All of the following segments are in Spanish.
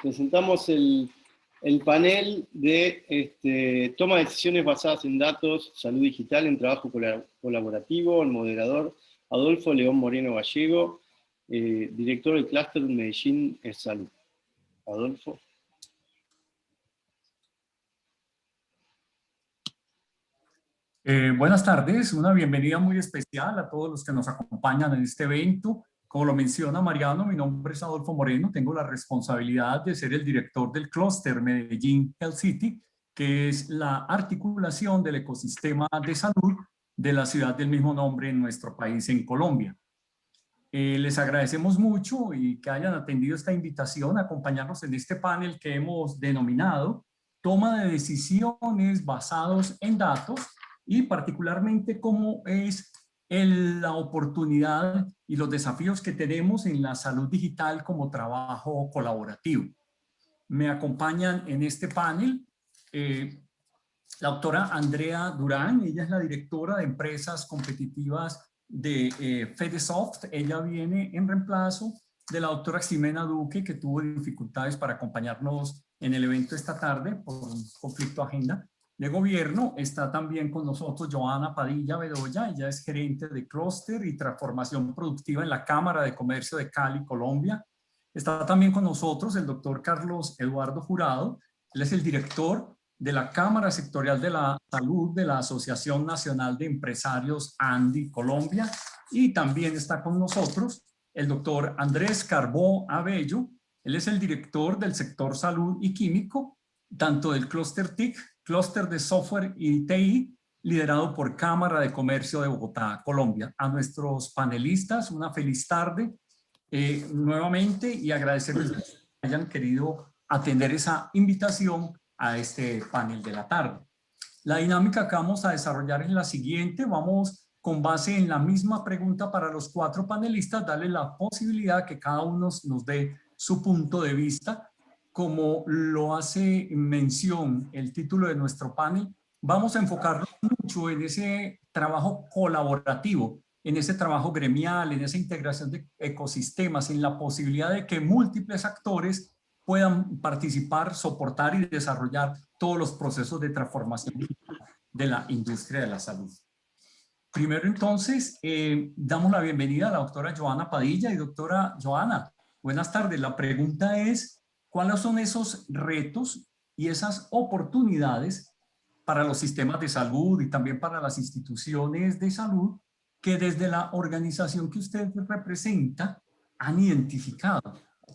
presentamos el panel de toma de decisiones basadas en datos, salud digital en trabajo colaborativo. El moderador Adolfo León Moreno Gallego, director del clúster de Medellín en Salud. Adolfo. Buenas tardes, una bienvenida muy especial a todos los que nos acompañan en este evento. Como lo menciona Mariano, mi nombre es Adolfo Moreno, tengo la responsabilidad de ser el director del clúster Medellín Health City, que es la articulación del ecosistema de salud de la ciudad del mismo nombre en nuestro país, en Colombia. Les agradecemos mucho y que hayan atendido esta invitación a acompañarnos en este panel que hemos denominado Toma de decisiones basados en datos, y particularmente cómo es la oportunidad y los desafíos que tenemos en la salud digital como trabajo colaborativo. Me acompañan en este panel la doctora Andrea Durán. Ella es la directora de empresas competitivas de Fedesoft. Ella viene en reemplazo de la doctora Ximena Duque, que tuvo dificultades para acompañarnos en el evento esta tarde por un conflicto de agenda de gobierno. Está también con nosotros Joana Padilla Bedoya. Ella es gerente de clúster y transformación productiva en la Cámara de Comercio de Cali, Colombia. Está también con nosotros el doctor Carlos Eduardo Jurado. Él es el director de la Cámara Sectorial de la Salud de la Asociación Nacional de Empresarios ANDI Colombia. Y también está con nosotros el doctor Andrés Carbó Abello. Él es el director del sector salud y químico, tanto del clúster TIC, clúster de software y TI, liderado por Cámara de Comercio de Bogotá, Colombia. A nuestros panelistas, una feliz tarde nuevamente, y agradecerles que hayan querido atender esa invitación a este panel de la tarde. La dinámica que vamos a desarrollar es la siguiente. Vamos, con base en la misma pregunta para los 4 panelistas, darle la posibilidad que cada uno nos dé su punto de vista. Como lo hace mención el título de nuestro panel, vamos a enfocarnos mucho en ese trabajo colaborativo, en ese trabajo gremial, en esa integración de ecosistemas, en la posibilidad de que múltiples actores puedan participar, soportar y desarrollar todos los procesos de transformación de la industria de la salud. Primero, entonces, damos la bienvenida a la doctora Joana Padilla. Y doctora Joana, buenas tardes. La pregunta es, ¿cuáles son esos retos y esas oportunidades para los sistemas de salud y también para las instituciones de salud que desde la organización que usted representa han identificado?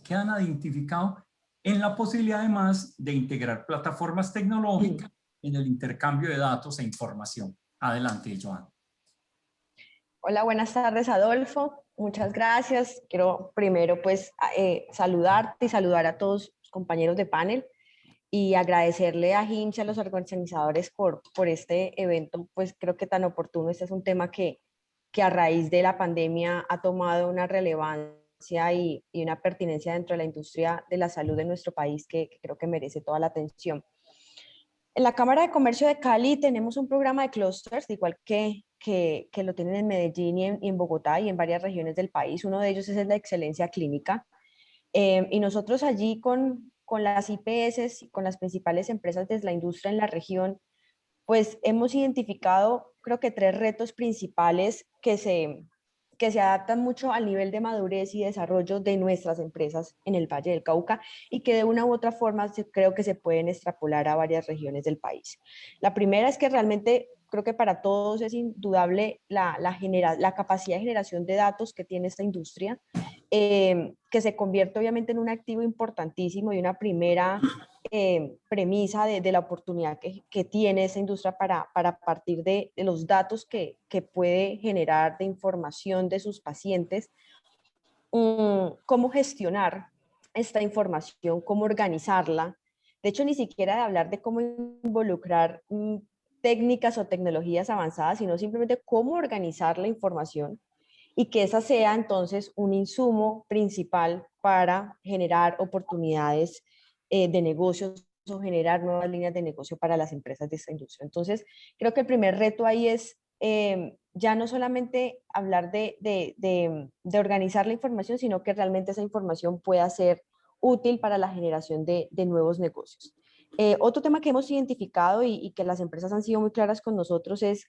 ¿Qué han identificado en la posibilidad además de integrar plataformas tecnológicas en el intercambio de datos e información? Adelante, Joana. Hola, buenas tardes, Adolfo. Muchas gracias. Quiero primero pues saludarte y saludar a todos los compañeros de panel y agradecerle a Hinch, a los organizadores por este evento, pues creo que tan oportuno. Este es un tema que a raíz de la pandemia ha tomado una relevancia y una pertinencia dentro de la industria de la salud de nuestro país que creo que merece toda la atención. En la Cámara de Comercio de Cali tenemos un programa de clusters, igual que lo tienen en Medellín y en Bogotá y en varias regiones del país. Uno de ellos es el de excelencia clínica. Y nosotros allí con las IPS y con las principales empresas de la industria en la región, pues hemos identificado, creo que 3 retos principales que se adaptan mucho al nivel de madurez y desarrollo de nuestras empresas en el Valle del Cauca y que de una u otra forma creo que se pueden extrapolar a varias regiones del país. La primera es que realmente creo que para todos es indudable la capacidad de generación de datos que tiene esta industria, que se convierte obviamente en un activo importantísimo y una primera premisa de la oportunidad que tiene esa industria para partir de los datos que puede generar de información de sus pacientes, cómo gestionar esta información, cómo organizarla. De hecho, ni siquiera de hablar de cómo involucrar técnicas o tecnologías avanzadas, sino simplemente cómo organizar la información y que esa sea entonces un insumo principal para generar oportunidades de negocios o generar nuevas líneas de negocio para las empresas de esta industria. Entonces, creo que el primer reto ahí es ya no solamente hablar de organizar la información, sino que realmente esa información pueda ser útil para la generación de nuevos negocios. Otro tema que hemos identificado y que las empresas han sido muy claras con nosotros es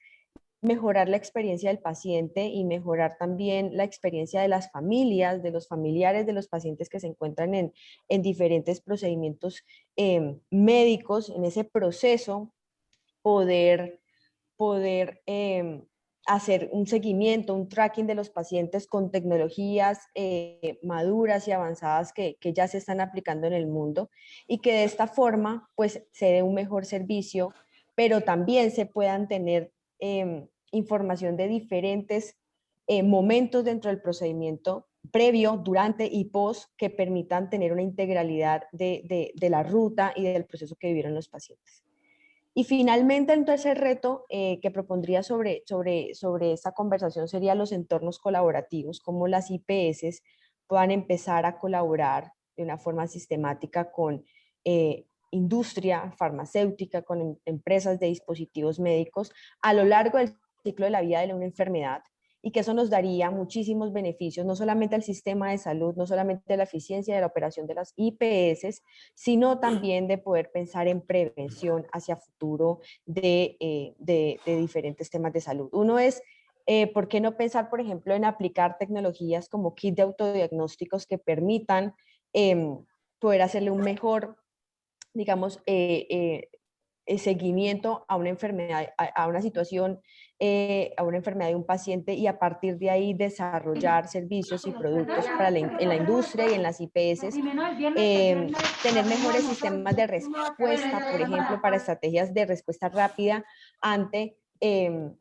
mejorar la experiencia del paciente y mejorar también la experiencia de las familias, de los familiares de los pacientes que se encuentran en diferentes procedimientos médicos. En ese proceso, poder hacer un seguimiento, un tracking de los pacientes con tecnologías maduras y avanzadas que ya se están aplicando en el mundo, y que de esta forma pues se dé un mejor servicio, pero también se puedan tener información de diferentes momentos dentro del procedimiento, previo, durante y post, que permitan tener una integralidad de la ruta y del proceso que vivieron los pacientes. Y finalmente, el tercer reto que propondría sobre esta conversación sería los entornos colaborativos, cómo las IPS puedan empezar a colaborar de una forma sistemática con industria farmacéutica, con empresas de dispositivos médicos a lo largo del ciclo de la vida de una enfermedad, y que eso nos daría muchísimos beneficios, no solamente al sistema de salud, no solamente la eficiencia de la operación de las IPS, sino también de poder pensar en prevención hacia futuro de diferentes temas de salud. Uno es, ¿por qué no pensar, por ejemplo, en aplicar tecnologías como kit de autodiagnósticos que permitan poder hacerle un mejor, digamos, seguimiento a una enfermedad, a una situación, a una enfermedad de un paciente, y a partir de ahí desarrollar servicios y productos en la industria y en las IPS, tener mejores sistemas de respuesta, por ejemplo, para estrategias de respuesta rápida ante...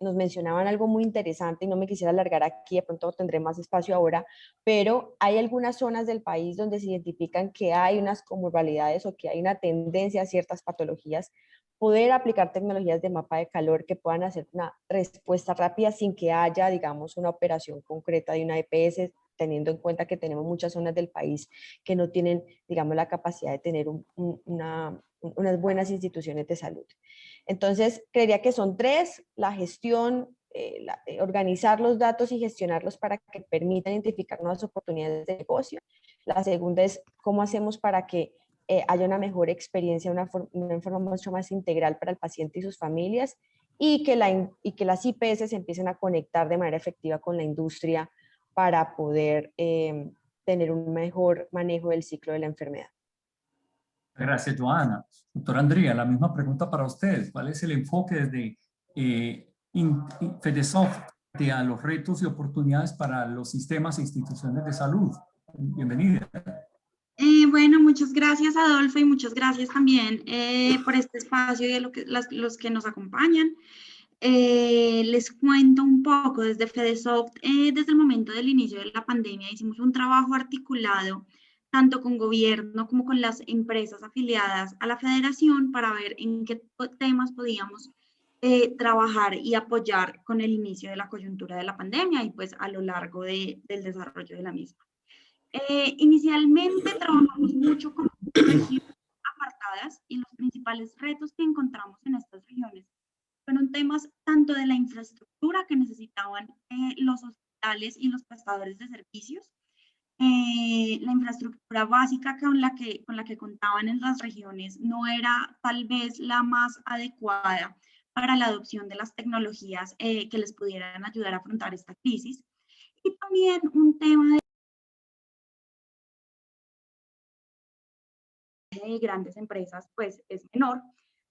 nos mencionaban algo muy interesante y no me quisiera alargar aquí, de pronto tendré más espacio ahora, pero hay algunas zonas del país donde se identifican que hay unas comorbilidades o que hay una tendencia a ciertas patologías, poder aplicar tecnologías de mapa de calor que puedan hacer una respuesta rápida sin que haya, digamos, una operación concreta de una EPS, teniendo en cuenta que tenemos muchas zonas del país que no tienen, digamos, la capacidad de tener unas buenas instituciones de salud. Entonces, creería que son tres: la gestión, organizar los datos y gestionarlos para que permitan identificar nuevas oportunidades de negocio. La segunda es cómo hacemos para que haya una mejor experiencia, una forma mucho más integral para el paciente y sus familias, y que las IPS se empiecen a conectar de manera efectiva con la industria para poder tener un mejor manejo del ciclo de la enfermedad. Gracias, Joana. Doctora Andrea, la misma pregunta para ustedes. ¿Cuál es el enfoque desde Fedesoft a los retos y oportunidades para los sistemas e instituciones de salud? Bienvenida. Bueno, muchas gracias, Adolfo, y muchas gracias también por este espacio y a los que nos acompañan. Les cuento un poco. Desde Fedesoft, desde el momento del inicio de la pandemia, hicimos un trabajo articulado tanto con gobierno como con las empresas afiliadas a la federación para ver en qué temas podíamos trabajar y apoyar con el inicio de la coyuntura de la pandemia y pues a lo largo del desarrollo de la misma. Inicialmente trabajamos mucho con regiones apartadas, y los principales retos que encontramos en estas regiones fueron temas tanto de la infraestructura que necesitaban los hospitales y los prestadores de servicios. La infraestructura básica con la que contaban en las regiones no era tal vez la más adecuada para la adopción de las tecnologías que les pudieran ayudar a afrontar esta crisis. Y también un tema de grandes empresas pues es menor,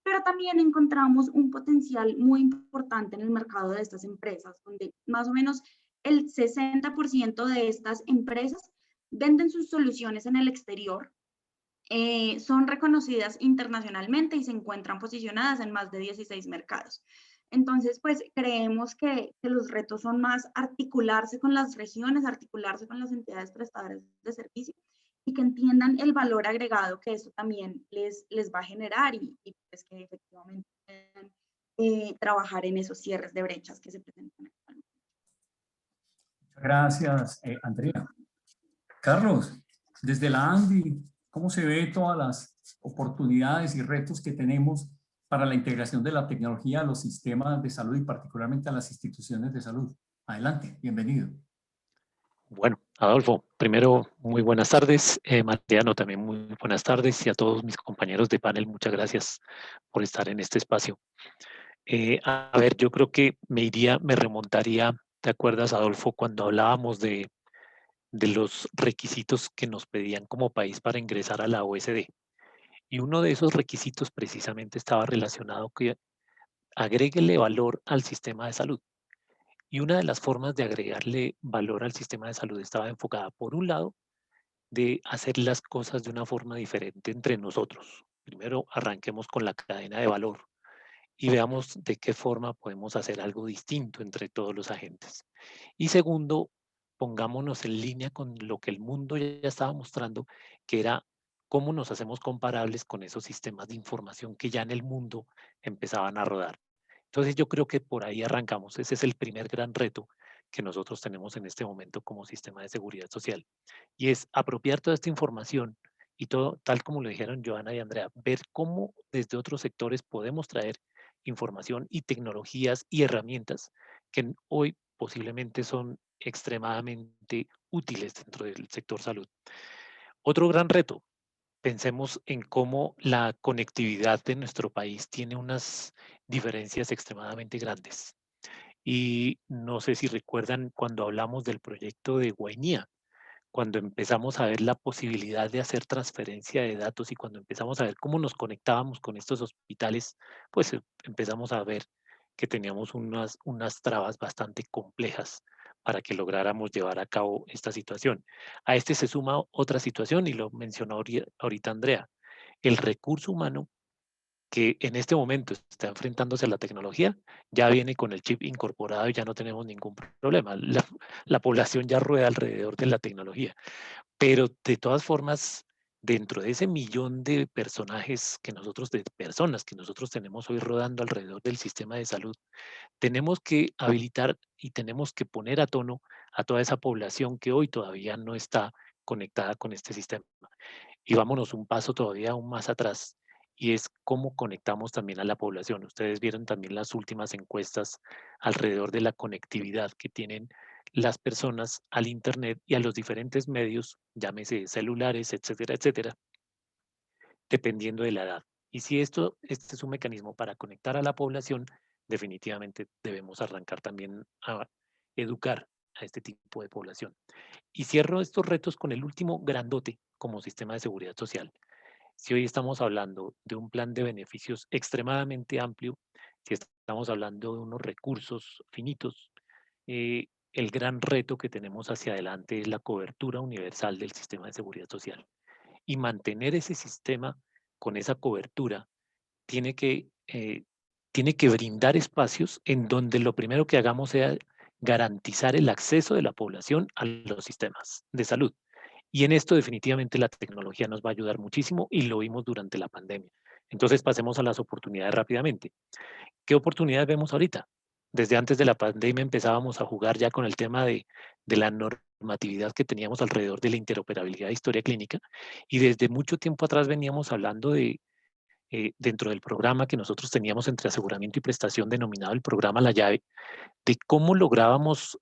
pero también encontramos un potencial muy importante en el mercado de estas empresas, donde más o menos el 60% de estas empresas venden sus soluciones en el exterior, son reconocidas internacionalmente y se encuentran posicionadas en más de 16 mercados. Entonces, pues creemos que los retos son más articularse con las regiones, articularse con las entidades prestadoras de servicio, y que entiendan el valor agregado que esto también les va a generar, y pues que efectivamente puedan trabajar en esos cierres de brechas que se presentan actualmente. Gracias, Andrea. Carlos, desde la ANDI, ¿cómo se ve todas las oportunidades y retos que tenemos para la integración de la tecnología a los sistemas de salud y particularmente a las instituciones de salud? Adelante, bienvenido. Bueno, Adolfo, primero, muy buenas tardes. Mariano, también muy buenas tardes. Y a todos mis compañeros de panel, muchas gracias por estar en este espacio. A ver, yo creo que me remontaría, ¿te acuerdas, Adolfo, cuando hablábamos de los requisitos que nos pedían como país para ingresar a la OSD? Y uno de esos requisitos precisamente estaba relacionado que agréguele valor al sistema de salud. Y una de las formas de agregarle valor al sistema de salud estaba enfocada, por un lado, de hacer las cosas de una forma diferente entre nosotros. Primero, arranquemos con la cadena de valor y veamos de qué forma podemos hacer algo distinto entre todos los agentes. Y segundo, pongámonos en línea con lo que el mundo ya estaba mostrando, que era cómo nos hacemos comparables con esos sistemas de información que ya en el mundo empezaban a rodar. Entonces yo creo que por ahí arrancamos. Ese es el primer gran reto que nosotros tenemos en este momento como sistema de seguridad social. Y es apropiar toda esta información y todo, tal como lo dijeron Joana y Andrea, ver cómo desde otros sectores podemos traer información y tecnologías y herramientas que hoy posiblemente son extremadamente útiles dentro del sector salud. Otro gran reto, pensemos en cómo la conectividad de nuestro país tiene unas diferencias extremadamente grandes. Y no sé si recuerdan cuando hablamos del proyecto de Guainía, cuando empezamos a ver la posibilidad de hacer transferencia de datos y cuando empezamos a ver cómo nos conectábamos con estos hospitales, pues empezamos a ver que teníamos unas trabas bastante complejas para que lográramos llevar a cabo esta situación. A este se suma otra situación y lo mencionó ahorita Andrea, el recurso humano que en este momento está enfrentándose a la tecnología, ya viene con el chip incorporado y ya no tenemos ningún problema. La población ya rueda alrededor de la tecnología. Pero de todas formas, dentro de ese millón de personajes que nosotros, de personas que nosotros tenemos hoy rodando alrededor del sistema de salud, tenemos que habilitar y tenemos que poner a tono a toda esa población que hoy todavía no está conectada con este sistema. Y vámonos un paso todavía aún más atrás, y es cómo conectamos también a la población. Ustedes vieron también las últimas encuestas alrededor de la conectividad que tienen las personas al Internet y a los diferentes medios, llámese celulares, etcétera, etcétera, dependiendo de la edad. Y si este es un mecanismo para conectar a la población, definitivamente debemos arrancar también a educar a este tipo de población. Y cierro estos retos con el último grandote como sistema de seguridad social. Si hoy estamos hablando de un plan de beneficios extremadamente amplio, si estamos hablando de unos recursos finitos, el gran reto que tenemos hacia adelante es la cobertura universal del sistema de seguridad social. Y mantener ese sistema con esa cobertura tiene tiene que brindar espacios en donde lo primero que hagamos sea garantizar el acceso de la población a los sistemas de salud. Y en esto definitivamente la tecnología nos va a ayudar muchísimo y lo vimos durante la pandemia. Entonces pasemos a las oportunidades rápidamente. ¿Qué oportunidades vemos ahorita? Desde antes de la pandemia empezábamos a jugar ya con el tema de la normatividad que teníamos alrededor de la interoperabilidad de historia clínica y desde mucho tiempo atrás veníamos hablando dentro del programa que nosotros teníamos entre aseguramiento y prestación denominado el programa La Llave, de cómo lográbamos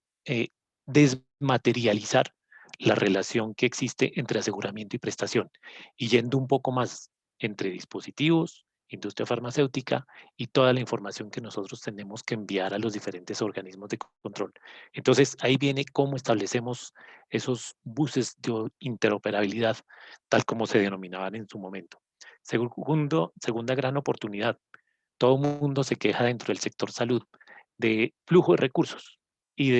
desmaterializar la relación que existe entre aseguramiento y prestación, y yendo un poco más entre dispositivos, industria farmacéutica y toda la información que nosotros tenemos que enviar a los diferentes organismos de control. Entonces, ahí viene cómo establecemos esos buses de interoperabilidad, tal como se denominaban en su momento. Segunda gran oportunidad. Todo el mundo se queja dentro del sector salud de flujo de recursos y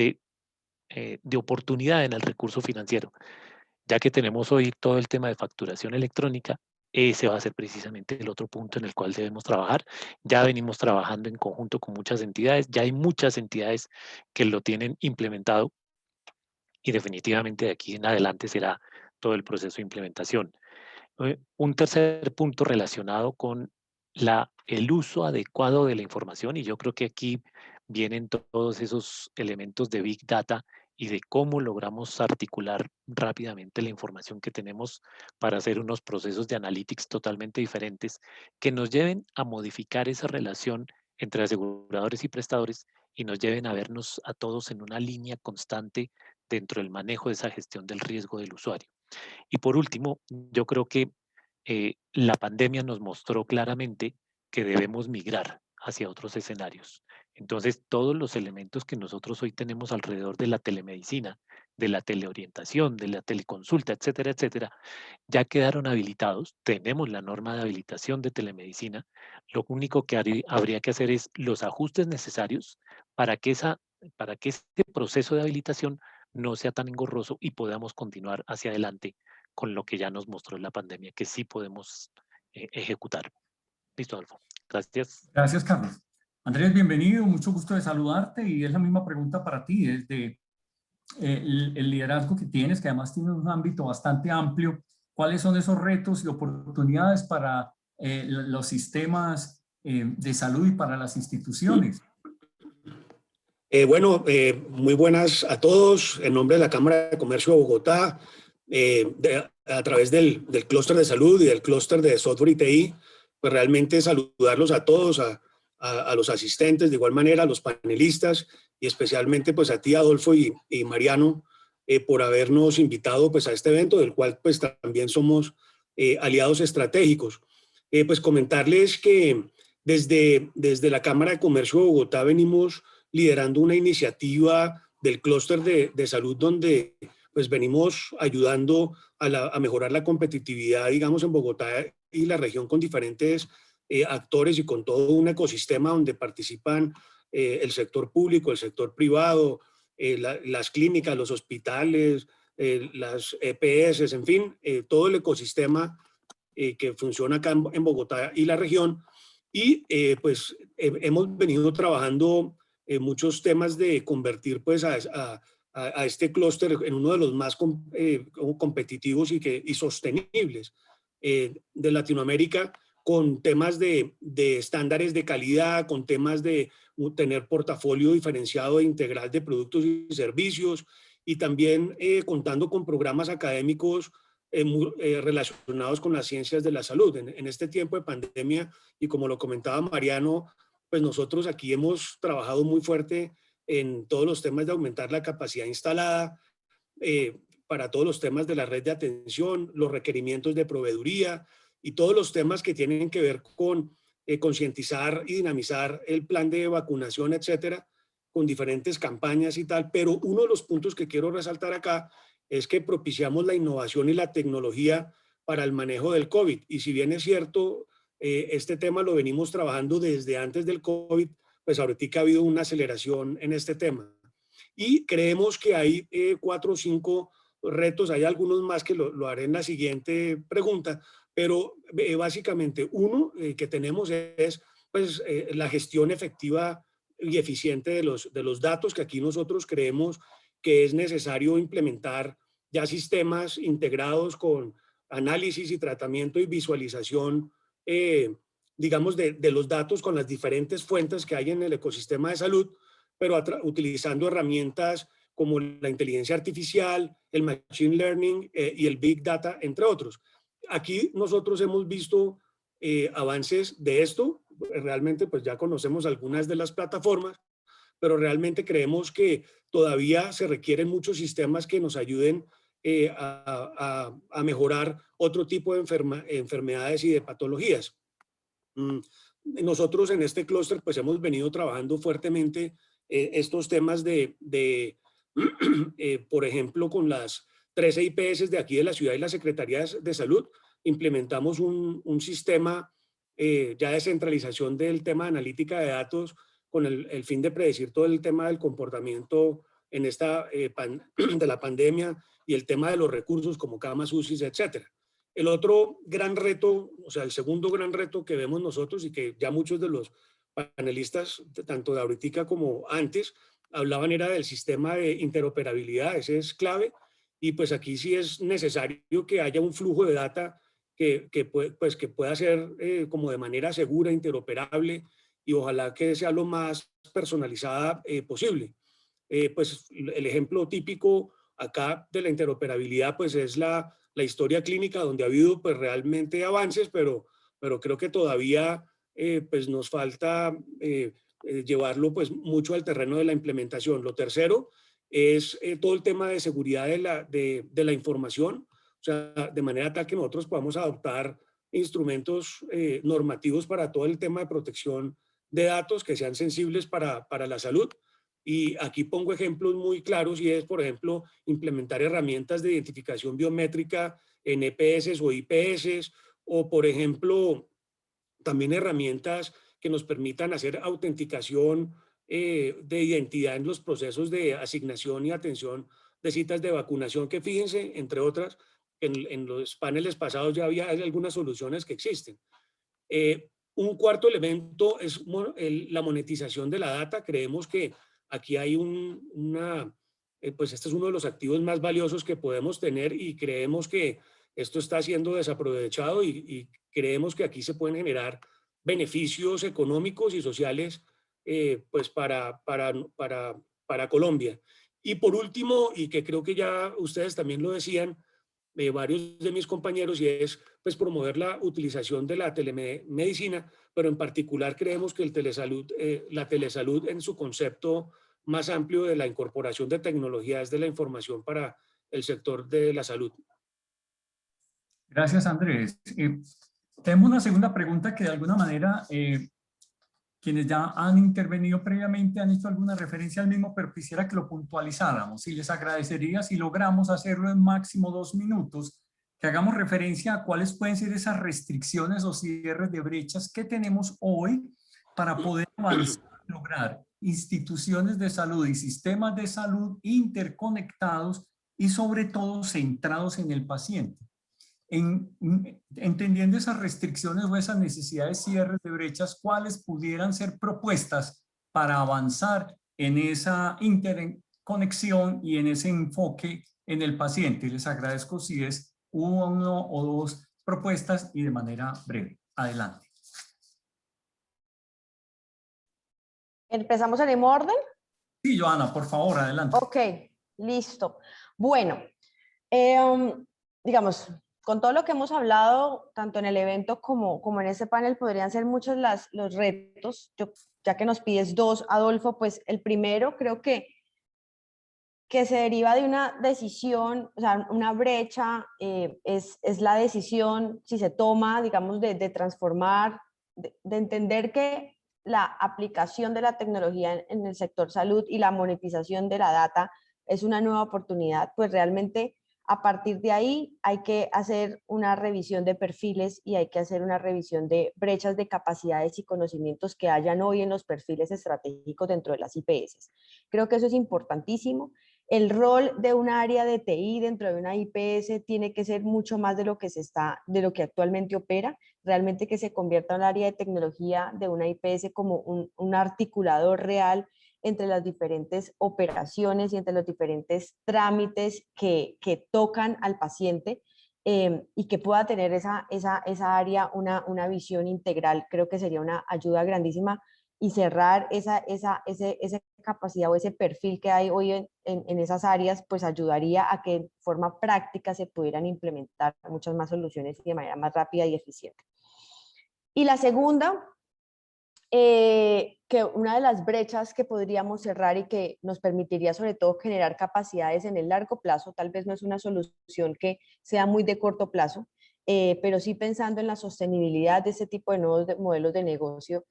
de oportunidad en el recurso financiero. Ya que tenemos hoy todo el tema de facturación electrónica, ese va a ser precisamente el otro punto en el cual debemos trabajar. Ya venimos trabajando en conjunto con muchas entidades, ya hay muchas entidades que lo tienen implementado y definitivamente de aquí en adelante será todo el proceso de implementación. Un tercer punto relacionado con el uso adecuado de la información, y yo creo que aquí vienen todos esos elementos de Big Data y de cómo logramos articular rápidamente la información que tenemos para hacer unos procesos de analytics totalmente diferentes que nos lleven a modificar esa relación entre aseguradores y prestadores y nos lleven a vernos a todos en una línea constante dentro del manejo de esa gestión del riesgo del usuario. Y por último, yo creo que la pandemia nos mostró claramente que debemos migrar hacia otros escenarios. Entonces, todos los elementos que nosotros hoy tenemos alrededor de la telemedicina, de la teleorientación, de la teleconsulta, etcétera, etcétera, ya quedaron habilitados. Tenemos la norma de habilitación de telemedicina. Lo único que habría que hacer es los ajustes necesarios para que este proceso de habilitación no sea tan engorroso y podamos continuar hacia adelante con lo que ya nos mostró la pandemia, que sí podemos ejecutar. Listo, Adolfo. Gracias. Gracias, Carlos. Andrés, bienvenido, mucho gusto de saludarte y es la misma pregunta para ti, desde el liderazgo que tienes, que además tiene un ámbito bastante amplio. ¿Cuáles son esos retos y oportunidades para los sistemas de salud y para las instituciones? Muy buenas a todos. En nombre de la Cámara de Comercio de Bogotá, a través del clúster de salud y del clúster de software y TI, pues realmente saludarlos a todos, a los asistentes, de igual manera a los panelistas y especialmente pues a ti, Adolfo y Mariano, por habernos invitado pues a este evento, del cual pues también somos aliados estratégicos. Pues comentarles que desde la Cámara de Comercio de Bogotá venimos liderando una iniciativa del clúster de salud donde pues venimos ayudando a mejorar la competitividad, digamos, en Bogotá y la región con diferentes actores y con todo un ecosistema donde participan el sector público, el sector privado, las clínicas, los hospitales, las EPS, en fin, todo el ecosistema que funciona acá en Bogotá y la región. Y pues hemos venido trabajando muchos temas de convertir pues a este clúster en uno de los más competitivos y sostenibles de Latinoamérica, con temas de estándares de calidad, con temas de tener portafolio diferenciado e integral de productos y servicios, y también contando con programas académicos relacionados con las ciencias de la salud. En este tiempo de pandemia, y como lo comentaba Mariano, pues nosotros aquí hemos trabajado muy fuerte en todos los temas de aumentar la capacidad instalada, para todos los temas de la red de atención, los requerimientos de proveeduría y todos los temas que tienen que ver con concientizar y dinamizar el plan de vacunación, etcétera, con diferentes campañas y tal. Pero uno de los puntos que quiero resaltar acá es que propiciamos la innovación y la tecnología para el manejo del COVID. Y si bien es cierto, este tema lo venimos trabajando desde antes del COVID, pues ahorita ha habido una aceleración en este tema. Y creemos que hay 4 o 5 retos, hay algunos más que lo haré en la siguiente pregunta, pero básicamente uno que tenemos es pues, la gestión efectiva y eficiente de los datos, que aquí nosotros creemos que es necesario implementar ya sistemas integrados con análisis y tratamiento y visualización, digamos, de los datos con las diferentes fuentes que hay en el ecosistema de salud, pero utilizando herramientas como la inteligencia artificial, el machine learning y el big data, entre otros. Aquí nosotros hemos visto avances de esto, realmente pues ya conocemos algunas de las plataformas, pero realmente creemos que todavía se requieren muchos sistemas que nos ayuden a mejorar otro tipo de enfermedades y de patologías. Nosotros en este clúster pues hemos venido trabajando fuertemente estos temas por ejemplo, con las 13 IPS de aquí de la ciudad y las secretarías de salud, implementamos un sistema ya de centralización del tema de analítica de datos con el fin de predecir todo el tema del comportamiento en esta de la pandemia y el tema de los recursos como camas UCI, etcétera. El otro gran reto, o sea, el segundo gran reto que vemos nosotros y que ya muchos de los panelistas, tanto de ahorita como antes, hablaban era del sistema de interoperabilidad, ese es clave, y pues aquí sí es necesario que haya un flujo de data que pueda ser como de manera segura, interoperable, y ojalá que sea lo más personalizada posible. Pues el ejemplo típico acá de la interoperabilidad pues es la historia clínica, donde ha habido pues realmente avances, pero creo que todavía pues nos falta llevarlo pues mucho al terreno de la implementación. Lo tercero, es todo el tema de seguridad de la información, o sea, de manera tal que nosotros podamos adoptar instrumentos normativos para todo el tema de protección de datos que sean sensibles para la salud. Y aquí pongo ejemplos muy claros y es, por ejemplo, implementar herramientas de identificación biométrica en EPS o IPS, o por ejemplo, también herramientas que nos permitan hacer autenticación de identidad en los procesos de asignación y atención de citas de vacunación, que fíjense, entre otras, en los paneles pasados ya había algunas soluciones que existen. Un cuarto elemento es la monetización de la data. Creemos que aquí hay pues este es uno de los activos más valiosos que podemos tener y creemos que esto está siendo desaprovechado y creemos que aquí se pueden generar beneficios económicos y sociales pues para Colombia. Y por último, y que creo que ya ustedes también lo decían, varios de mis compañeros, y es pues promover la utilización de la telemedicina, pero en particular creemos que la telesalud en su concepto más amplio de la incorporación de tecnologías de la información para el sector de la salud. Gracias, Andrés. Tenemos una segunda pregunta que de alguna manera quienes ya han intervenido previamente han hecho alguna referencia al mismo, pero quisiera que lo puntualizáramos y les agradecería si logramos hacerlo en máximo 2 minutos, que hagamos referencia a cuáles pueden ser esas restricciones o cierres de brechas que tenemos hoy para poder avanzar, lograr instituciones de salud y sistemas de salud interconectados y sobre todo centrados en el paciente. Entendiendo esas restricciones o esas necesidades, cierres de brechas, ¿cuáles pudieran ser propuestas para avanzar en esa interconexión y en ese enfoque en el paciente? Les agradezco si es 1 o 2 propuestas y de manera breve. Adelante. ¿Empezamos en el mismo orden? Sí, Joana, por favor, adelante. Ok, listo. Bueno, digamos, con todo lo que hemos hablado, tanto en el evento como en este panel, podrían ser muchos los retos. Ya que nos pides 2, Adolfo, pues el primero creo que se deriva de una decisión, o sea, una brecha, es la decisión, si se toma, digamos, de transformar, de entender que la aplicación de la tecnología en el sector salud y la monetización de la data es una nueva oportunidad, pues realmente a partir de ahí hay que hacer una revisión de perfiles y hay que hacer una revisión de brechas de capacidades y conocimientos que hayan hoy en los perfiles estratégicos dentro de las IPS. Creo que eso es importantísimo. El rol de un área de TI dentro de una IPS tiene que ser mucho más de lo que actualmente opera, realmente que se convierta en un área de tecnología de una IPS como un articulador real entre las diferentes operaciones y entre los diferentes trámites que tocan al paciente, y que pueda tener esa área una visión integral. Creo que sería una ayuda grandísima, y cerrar esa capacidad o ese perfil que hay hoy en esas áreas, pues ayudaría a que de forma práctica se pudieran implementar muchas más soluciones y de manera más rápida y eficiente. Y la segunda, que una de las brechas que podríamos cerrar y que nos permitiría sobre todo generar capacidades en el largo plazo, tal vez no es una solución que sea muy de corto plazo, pero sí pensando en la sostenibilidad de ese tipo de nuevos modelos de negocio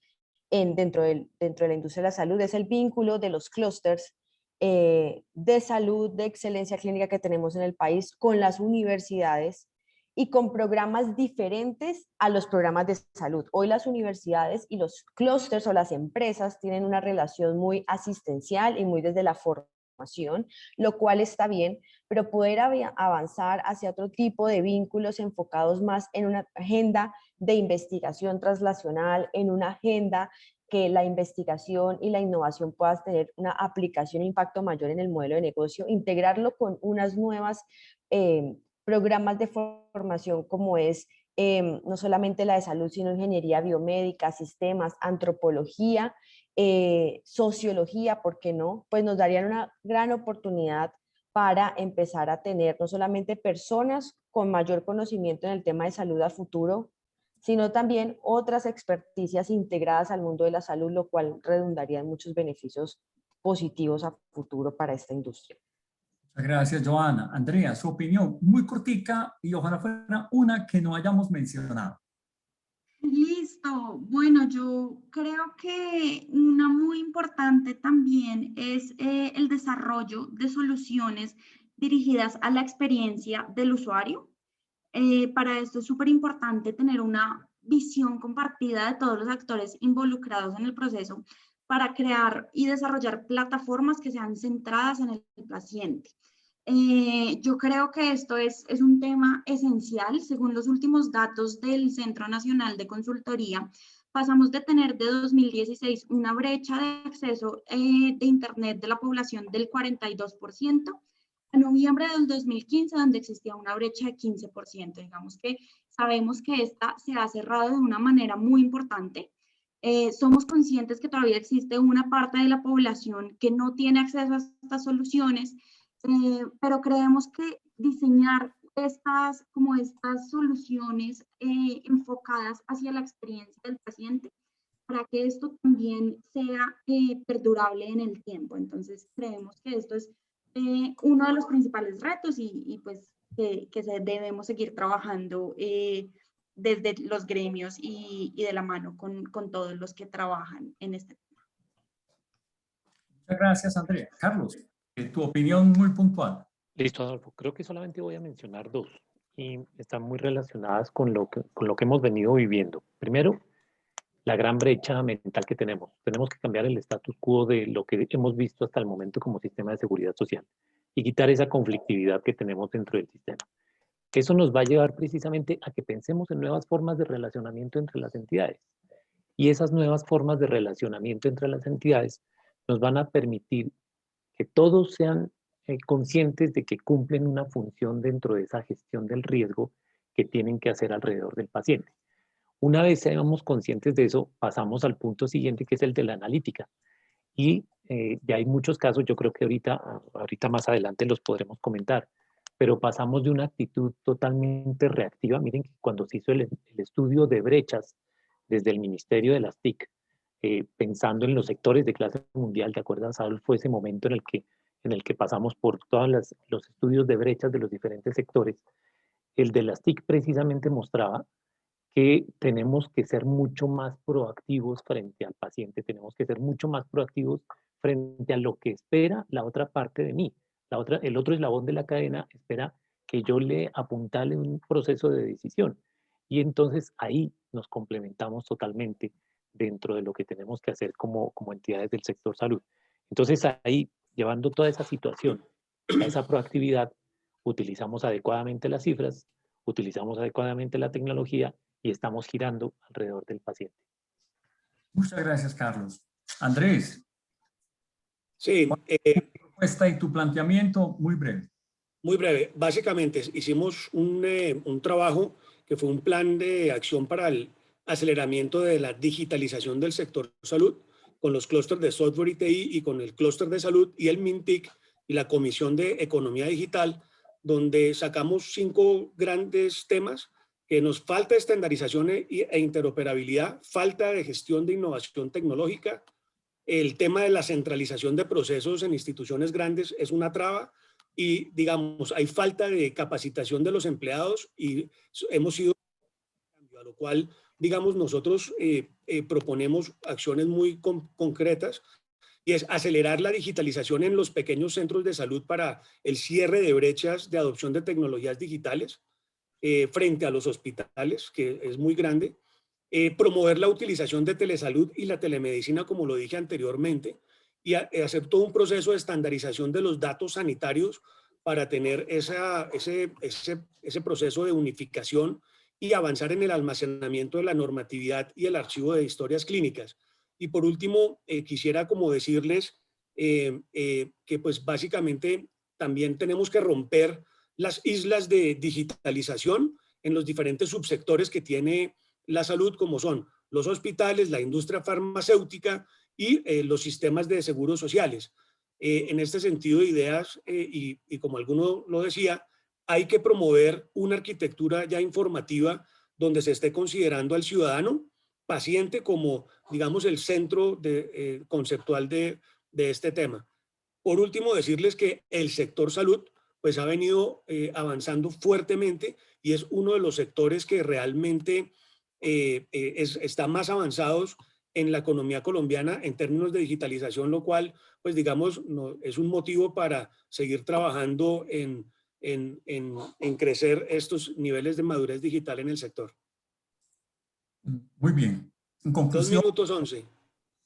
dentro de la industria de la salud, es el vínculo de los clústeres de salud, de excelencia clínica que tenemos en el país con las universidades y con programas diferentes a los programas de salud. Hoy las universidades y los clústeres o las empresas tienen una relación muy asistencial y muy desde la formación, lo cual está bien, pero poder avanzar hacia otro tipo de vínculos enfocados más en una agenda de investigación translacional, en una agenda que la investigación y la innovación puedan tener una aplicación e impacto mayor en el modelo de negocio, integrarlo con unas nuevas programas de formación como es no solamente la de salud, sino ingeniería biomédica, sistemas, antropología, sociología, ¿por qué no? Pues nos darían una gran oportunidad para empezar a tener no solamente personas con mayor conocimiento en el tema de salud a futuro, sino también otras experticias integradas al mundo de la salud, lo cual redundaría en muchos beneficios positivos a futuro para esta industria. Muchas gracias, Joana. Andrea, su opinión muy cortica y ojalá fuera una que no hayamos mencionado. Listo. Bueno, yo creo que una muy importante también es el desarrollo de soluciones dirigidas a la experiencia del usuario. Para esto es súper importante tener una visión compartida de todos los actores involucrados en el proceso para crear y desarrollar plataformas que sean centradas en el paciente. Yo creo que esto es un tema esencial. Según los últimos datos del Centro Nacional de Consultoría, pasamos de tener de 2016 una brecha de acceso de Internet de la población del 42%, a noviembre del 2015, donde existía una brecha de 15%. Digamos que sabemos que esta se ha cerrado de una manera muy importante. Somos conscientes que todavía existe una parte de la población que no tiene acceso a estas soluciones, pero creemos que diseñar estas soluciones enfocadas hacia la experiencia del paciente para que esto también sea perdurable en el tiempo. Entonces, creemos que esto es uno de los principales retos y pues que debemos seguir trabajando desde los gremios y de la mano con todos los que trabajan en este tema. Muchas gracias, Andrea. Carlos, tu opinión muy puntual. Listo, Adolfo. Creo que solamente voy a mencionar dos y están muy relacionadas con lo que hemos venido viviendo. Primero, la gran brecha mental que tenemos. Tenemos que cambiar el status quo de lo que hemos visto hasta el momento como sistema de seguridad social y quitar esa conflictividad que tenemos dentro del sistema. Eso nos va a llevar precisamente a que pensemos en nuevas formas de relacionamiento entre las entidades. Y esas nuevas formas de relacionamiento entre las entidades nos van a permitir que todos sean conscientes de que cumplen una función dentro de esa gestión del riesgo que tienen que hacer alrededor del paciente. Una vez seamos conscientes de eso, pasamos al punto siguiente, que es el de la analítica. Y ya hay muchos casos, yo creo que ahorita más adelante los podremos comentar, pero pasamos de una actitud totalmente reactiva. Miren que cuando se hizo el estudio de brechas desde el Ministerio de las TIC, pensando en los sectores de clase mundial, ¿te acuerdas, Saúl? Fue ese momento en el que pasamos por todos los estudios de brechas de los diferentes sectores. El de las TIC precisamente mostraba que tenemos que ser mucho más proactivos frente al paciente, tenemos que ser mucho más proactivos frente a lo que espera la otra parte de mí. El otro eslabón de la cadena espera que yo le apuntale un proceso de decisión. Y entonces ahí nos complementamos totalmente dentro de lo que tenemos que hacer como entidades del sector salud. Entonces ahí, llevando toda esa situación, a esa proactividad, utilizamos adecuadamente las cifras, utilizamos adecuadamente la tecnología y estamos girando alrededor del paciente. Muchas gracias, Carlos. Andrés. Sí. Tu propuesta y tu planteamiento, muy breve. Muy breve. Básicamente hicimos un trabajo que fue un plan de acción para el aceleramiento de la digitalización del sector salud, con los clústeres de software y TI y con el clúster de salud y el MINTIC y la Comisión de Economía Digital, donde sacamos 5 grandes temas: que nos falta estandarización e interoperabilidad, falta de gestión de innovación tecnológica, el tema de la centralización de procesos en instituciones grandes es una traba y, digamos, hay falta de capacitación de los empleados y hemos sido, a lo cual, digamos, nosotros proponemos acciones muy concretas, y es acelerar la digitalización en los pequeños centros de salud para el cierre de brechas de adopción de tecnologías digitales frente a los hospitales, que es muy grande, promover la utilización de telesalud y la telemedicina, como lo dije anteriormente, y hacer todo un proceso de estandarización de los datos sanitarios para tener ese proceso de unificación y avanzar en el almacenamiento de la normatividad y el archivo de historias clínicas. Y por último, quisiera como decirles que pues básicamente también tenemos que romper las islas de digitalización en los diferentes subsectores que tiene la salud, como son los hospitales, la industria farmacéutica y los sistemas de seguros sociales. En este sentido de ideas, y como alguno lo decía, hay que promover una arquitectura ya informativa donde se esté considerando al ciudadano paciente como, digamos, el centro conceptual de de este tema. Por último, decirles que el sector salud pues ha venido avanzando fuertemente y es uno de los sectores que realmente está más avanzados en la economía colombiana en términos de digitalización, lo cual, pues digamos, es un motivo para seguir trabajando en crecer estos niveles de madurez digital en el sector. Muy bien. En conclusión, 2 minutos 11.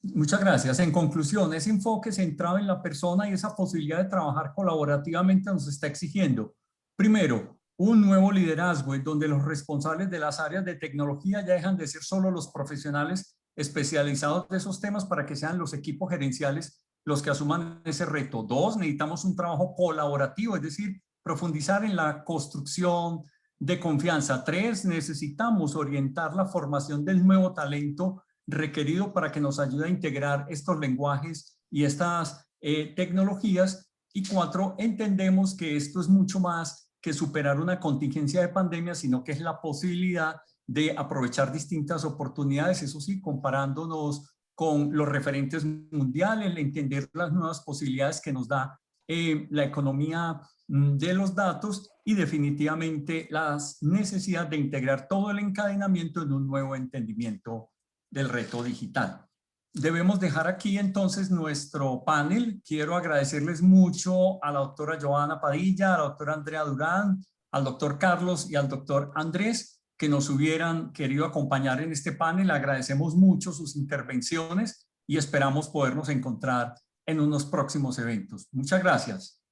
Muchas gracias. En conclusión, ese enfoque centrado en la persona y esa posibilidad de trabajar colaborativamente nos está exigiendo, primero, un nuevo liderazgo en donde los responsables de las áreas de tecnología ya dejan de ser solo los profesionales especializados de esos temas para que sean los equipos gerenciales los que asuman ese reto. Dos, necesitamos un trabajo colaborativo, es decir, profundizar en la construcción de confianza. Tres, necesitamos orientar la formación del nuevo talento requerido para que nos ayude a integrar estos lenguajes y estas tecnologías. Y cuatro, entendemos que esto es mucho más que superar una contingencia de pandemia, sino que es la posibilidad de aprovechar distintas oportunidades, eso sí, comparándonos con los referentes mundiales, entender las nuevas posibilidades que nos da la economía de los datos y definitivamente las necesidades de integrar todo el encadenamiento en un nuevo entendimiento del reto digital. Debemos dejar aquí entonces nuestro panel. Quiero agradecerles mucho a la doctora Joana Padilla, a la doctora Andrea Durán, al doctor Carlos y al doctor Andrés que nos hubieran querido acompañar en este panel. Agradecemos mucho sus intervenciones y esperamos podernos encontrar en unos próximos eventos. Muchas gracias.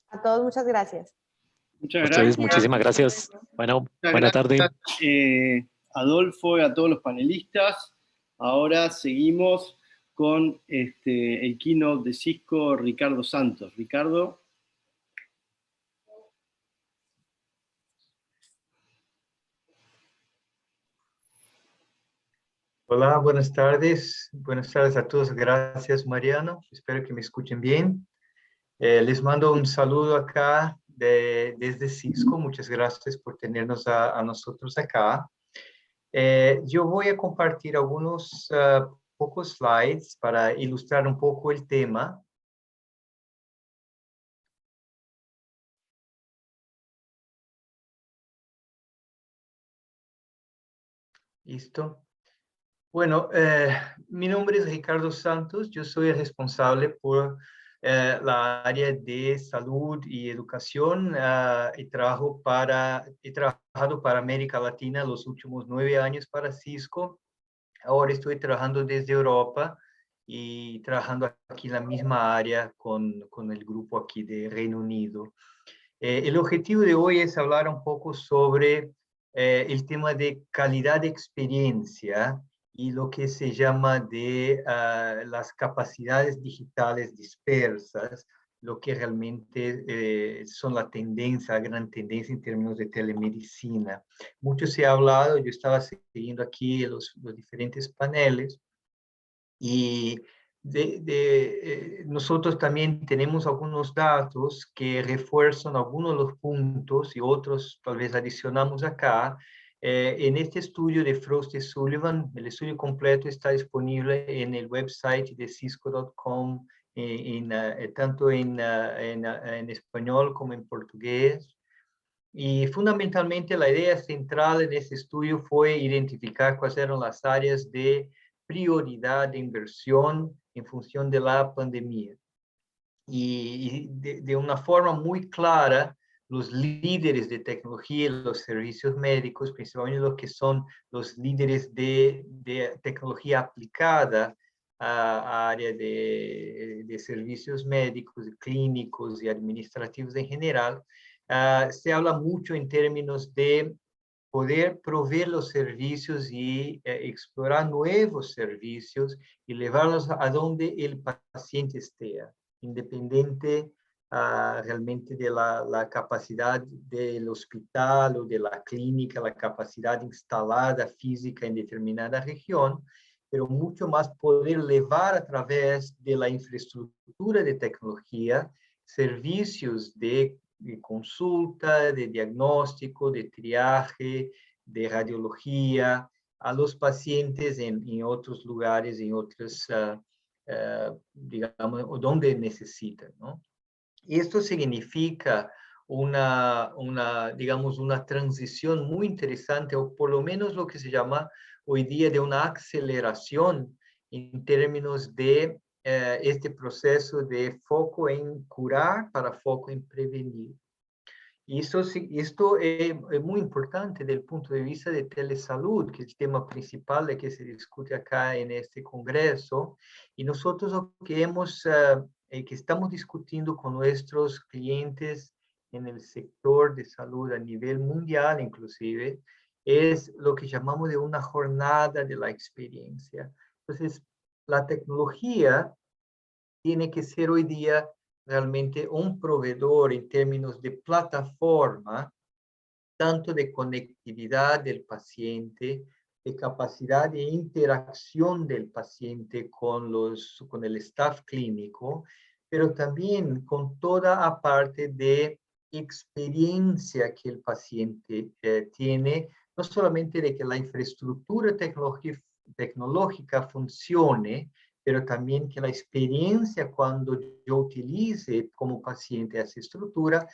A todos, muchas gracias. Muchas Ustedes, gracias. muchísimas gracias. Bueno, buena tarde. Adolfo y a todos los panelistas. Ahora seguimos con el keynote de Cisco, Ricardo Santos. Ricardo. Hola, buenas tardes. Buenas tardes a todos. Gracias, Mariano. Espero que me escuchen bien. Les mando un saludo acá desde Cisco. Muchas gracias por tenernos a nosotros acá. Yo voy a compartir algunos pocos slides para ilustrar un poco el tema. ¿Listo? Bueno, mi nombre es Ricardo Santos. Yo soy el responsable por la área de salud y educación y he trabajado para América Latina los últimos 9 años para Cisco. Ahora estoy trabajando desde Europa y trabajando aquí en la misma área con el grupo aquí de Reino Unido. El objetivo de hoy es hablar un poco sobre el tema de calidad de experiencia y lo que se llama de las capacidades digitales dispersas, lo que realmente son la tendencia, la gran tendencia en términos de telemedicina. Mucho se ha hablado, yo estaba siguiendo aquí los diferentes paneles y nosotros también tenemos algunos datos que refuerzan algunos de los puntos y otros tal vez adicionamos acá. En este estudio de Frost y Sullivan, el estudio completo está disponible en el website de cisco.com, tanto en español como en portugués. Y fundamentalmente la idea central en este estudio fue identificar cuáles eran las áreas de prioridad de inversión en función de la pandemia. Y de una forma muy clara, los líderes de tecnología y los servicios médicos, principalmente los que son los líderes de tecnología aplicada a área de servicios médicos, clínicos y administrativos en general, se habla mucho en términos de poder proveer los servicios y explorar nuevos servicios y llevarlos a donde el paciente esté, independiente realmente de la capacidad del hospital o de la clínica, la capacidad instalada física en determinada región, pero mucho más poder llevar a través de la infraestructura de tecnología servicios de consulta, de diagnóstico, de triaje, de radiología a los pacientes en otros lugares, en otras digamos, o donde necesitan, ¿no? Esto significa digamos, una transición muy interesante, o por lo menos lo que se llama hoy día de una aceleración en términos de este proceso de foco en curar para foco en prevenir. Y esto es muy importante desde el punto de vista de telesalud, que es el tema principal de que se discute acá en este congreso. Y nosotros lo que que estamos discutiendo con nuestros clientes en el sector de salud a nivel mundial inclusive, es lo que llamamos de una jornada de la experiencia. Entonces, la tecnología tiene que ser hoy día realmente un proveedor en términos de plataforma, tanto de conectividad del paciente, de capacidad de interacción del paciente con el staff clínico, pero también con toda la parte de experiencia que el paciente tiene, no solamente de que la infraestructura tecnológica funcione, pero también que la experiencia cuando yo utilice como paciente esa estructura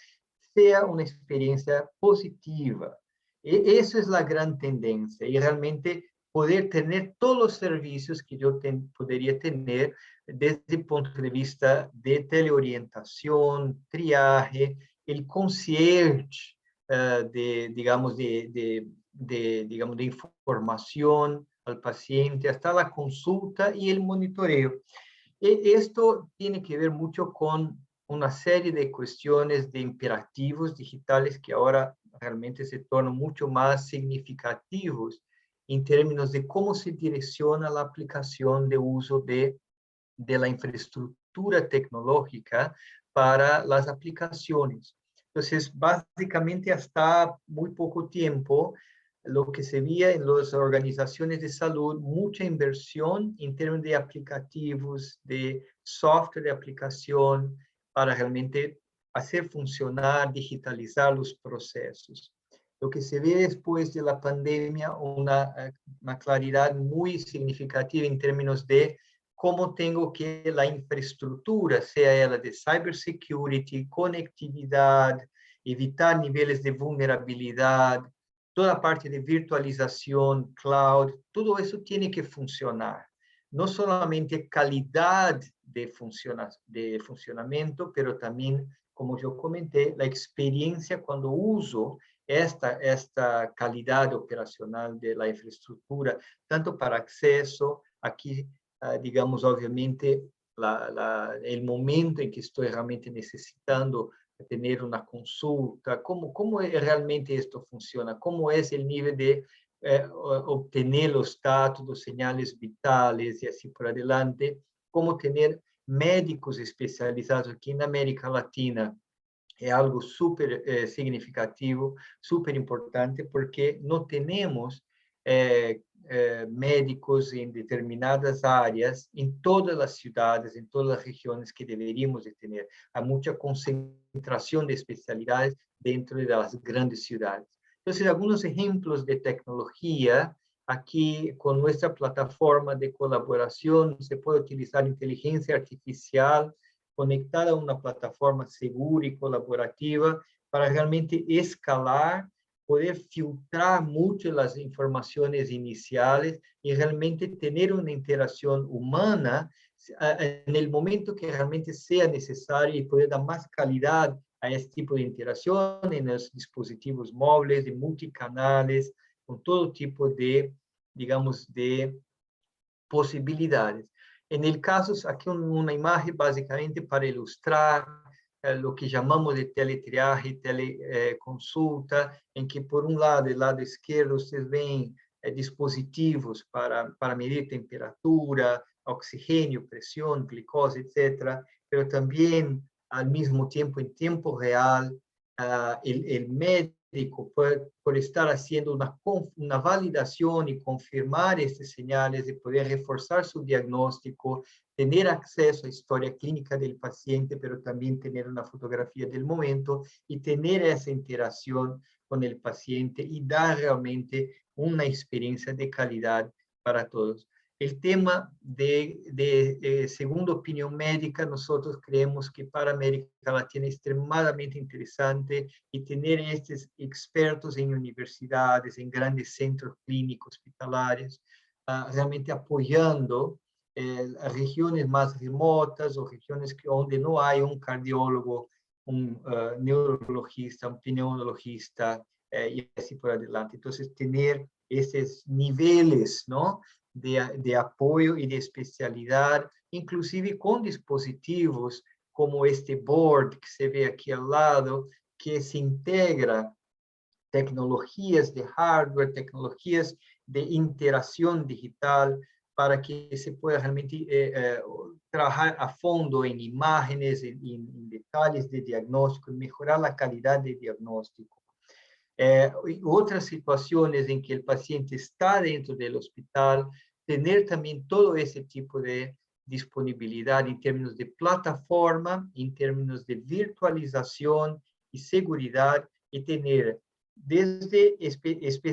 sea una experiencia positiva. Eso es la gran tendencia y realmente poder tener todos los servicios que yo podría tener desde el punto de vista de teleorientación, triaje, el concierge, digamos, digamos, de información al paciente, hasta la consulta y el monitoreo. Esto tiene que ver mucho con una serie de cuestiones de imperativos digitales que ahora realmente se tornan mucho más significativos en términos de cómo se direcciona la aplicación de uso de la infraestructura tecnológica para las aplicaciones. Entonces, básicamente hasta muy poco tiempo, lo que se veía en las organizaciones de salud, mucha inversión en términos de aplicativos, de software de aplicación, para realmente hacer funcionar, digitalizar los procesos. Lo que se ve después de la pandemia, una claridad muy significativa en términos de cómo tengo que la infraestructura, sea ela de cybersecurity, conectividad, evitar niveles de vulnerabilidad, toda a parte de virtualización, cloud, todo eso tiene que funcionar. No solamente calidad de funcionamiento, pero también, como yo comenté, la experiencia cuando uso esta calidad operacional de la infraestructura, tanto para acceso, aquí, digamos, obviamente, el momento en que estoy realmente necesitando tener una consulta, cómo realmente esto funciona, cómo es el nivel de obtener los datos, las señales vitales y así por adelante, cómo tener médicos especializados aquí en América Latina. Es algo súper significativo, súper importante, porque no tenemos médicos en determinadas áreas, en todas las ciudades, en todas las regiones que deberíamos de tener. Hay mucha concentración de especialidades dentro de las grandes ciudades. Entonces, algunos ejemplos de tecnología. Aquí, con nuestra plataforma de colaboración, se puede utilizar inteligencia artificial conectada a una plataforma segura y colaborativa para realmente escalar, poder filtrar mucho las informaciones iniciales y realmente tener una interacción humana en el momento que realmente sea necesario y poder dar más calidad a este tipo de interacción en los dispositivos móviles, de multicanales, con todo tipo de, digamos, de posibilidades. En el caso, aquí una imagen básicamente para ilustrar lo que llamamos de teletriaje, teleconsulta, en que por un lado, del lado izquierdo, ustedes ven dispositivos para medir temperatura, oxígeno, presión, glucosa, etcétera, pero también al mismo tiempo, en tiempo real, el médico por estar haciendo una validación y confirmar estas señales de poder reforzar su diagnóstico, tener acceso a historia clínica del paciente, pero también tener una fotografía del momento y tener esa interacción con el paciente y dar realmente una experiencia de calidad para todos. el tema de segunda opinión médica, nosotros creemos que para América Latina es extremadamente interesante y tener estos expertos en universidades, en grandes centros clínicos, hospitalarios, realmente apoyando a regiones más remotas o regiones donde no hay un cardiólogo, un neurologista, un pneumologista y así por adelante. Entonces, tener esos niveles, ¿no?, de apoyo y de especialidad, inclusive con dispositivos como este board que se ve aquí al lado, que se integra tecnologías de hardware, tecnologías de interacción digital, para que se pueda realmente trabajar a fondo en imágenes, en detalles de diagnóstico, y mejorar la calidad de diagnóstico. Otras situaciones en que el paciente está dentro del hospital, tener también todo ese tipo de disponibilidad en términos de plataforma, en términos de virtualización y seguridad, y tener desde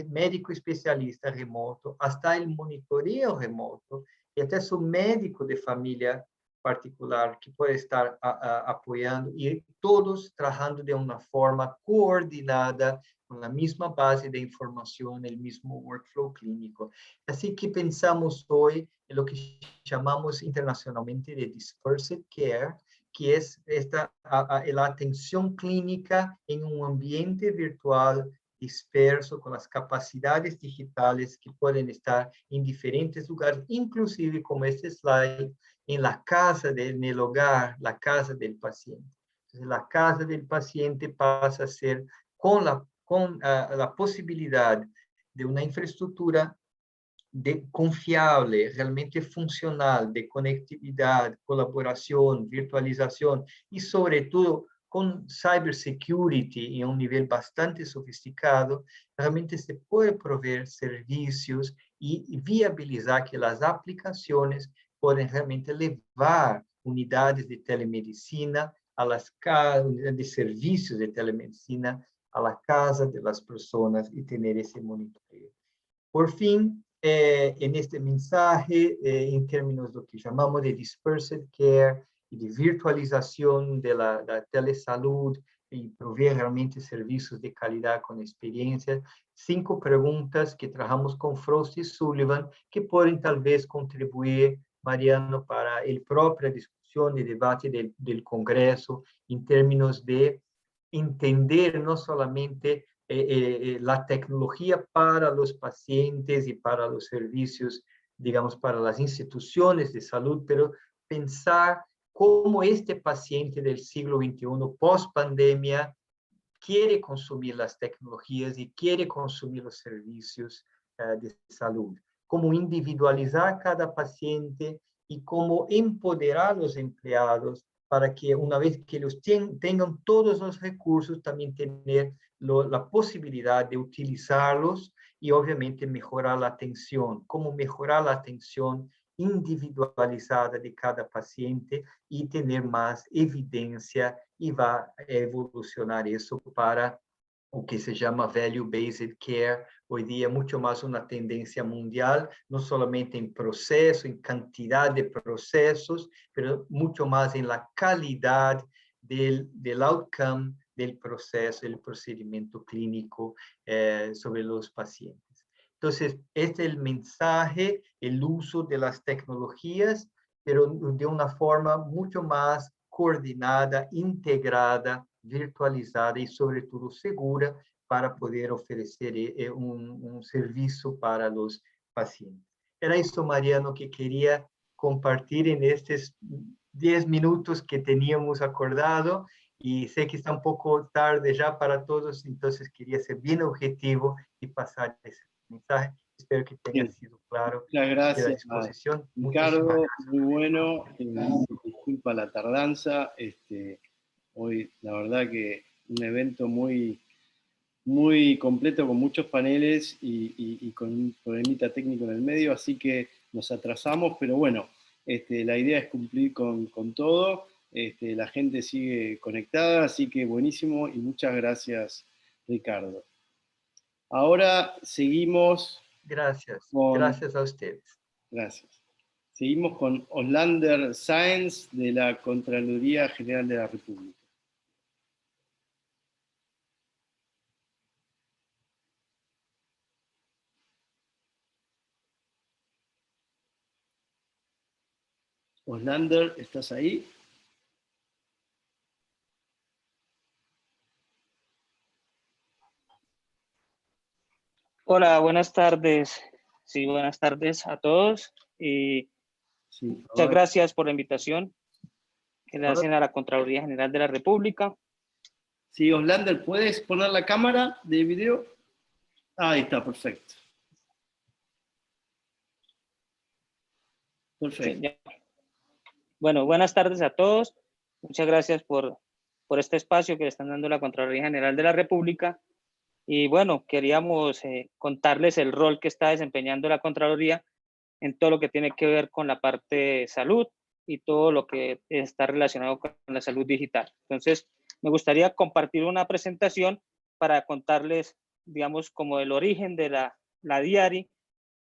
médico especialista remoto hasta el monitoreo remoto, y hasta su médico de familia particular que puede estar apoyando, y todos trabajando de una forma coordinada, con la misma base de información, el mismo workflow clínico. Así que pensamos hoy en lo que llamamos internacionalmente de Dispersed Care, que es la atención clínica en un ambiente virtual disperso, con las capacidades digitales que pueden estar en diferentes lugares, inclusive como este slide, en la casa, en el hogar, la casa del paciente. Entonces, la casa del paciente pasa a ser con la posibilidad de una infraestructura confiable, realmente funcional, de conectividad, colaboración, virtualización y sobre todo con cybersecurity en un nivel bastante sofisticado, realmente se puede proveer servicios y viabilizar que las aplicaciones pueden realmente levar unidades de telemedicina a las casas, de servicios de telemedicina a la casa de las personas y tener ese monitoreo. Por fin, en este mensaje, en términos de lo que llamamos de dispersed care y de virtualización de la telesalud y proveer realmente servicios de calidad con experiencia, 5 preguntas que trabajamos con Frost y Sullivan que pueden tal vez contribuir, Mariano, para la propia discusión y debate del Congreso en términos de entender no solamente la tecnología para los pacientes y para los servicios, digamos, para las instituciones de salud, pero pensar cómo este paciente del siglo XXI, post pandemia, quiere consumir las tecnologías y quiere consumir los servicios de salud. Cómo individualizar cada paciente y cómo empoderar a los empleados para que una vez que ellos tengan todos los recursos, también tener la posibilidad de utilizarlos y obviamente mejorar la atención. Cómo mejorar la atención individualizada de cada paciente y tener más evidencia, y va a evolucionar eso para o que se llama value-based care, hoy día mucho más una tendencia mundial, no solamente en proceso, en cantidad de procesos, pero mucho más en la calidad del outcome del proceso, del procedimiento clínico sobre los pacientes. Entonces, este es el mensaje, el uso de las tecnologías, pero de una forma mucho más coordinada, integrada, virtualizada y sobre todo segura para poder ofrecer un servicio para los pacientes. Era eso, Mariano, que quería compartir en estos 10 minutos que teníamos acordado, y sé que está un poco tarde ya para todos, entonces quería ser bien objetivo y pasar ese mensaje. Espero que tenga sido claro. Muchas gracias, a disposición. Ricardo, muy bueno. Disculpa la tardanza. Hoy, la verdad que un evento muy, muy completo con muchos paneles y con un problemita técnico en el medio, así que nos atrasamos, pero bueno, la idea es cumplir con todo. La gente sigue conectada, así que buenísimo y muchas gracias, Ricardo. Ahora seguimos. Gracias, con gracias a ustedes. Gracias. Seguimos con Oslander Sáenz, de la Contraloría General de la República. Oslander, ¿estás ahí? Hola, buenas tardes. Sí, buenas tardes a todos y Sí, muchas gracias por la invitación que le hacen a la Contraloría General de la República. Sí, Oslander, ¿puedes poner la cámara de video? Ahí está, perfecto. Perfecto. Sí, bueno, buenas tardes a todos. Muchas gracias por este espacio que le están dando la Contraloría General de la República. Y bueno, queríamos contarles el rol que está desempeñando la Contraloría en todo lo que tiene que ver con la parte de salud y todo lo que está relacionado con la salud digital. Entonces, me gustaría compartir una presentación para contarles, digamos, como el origen de la DIARI,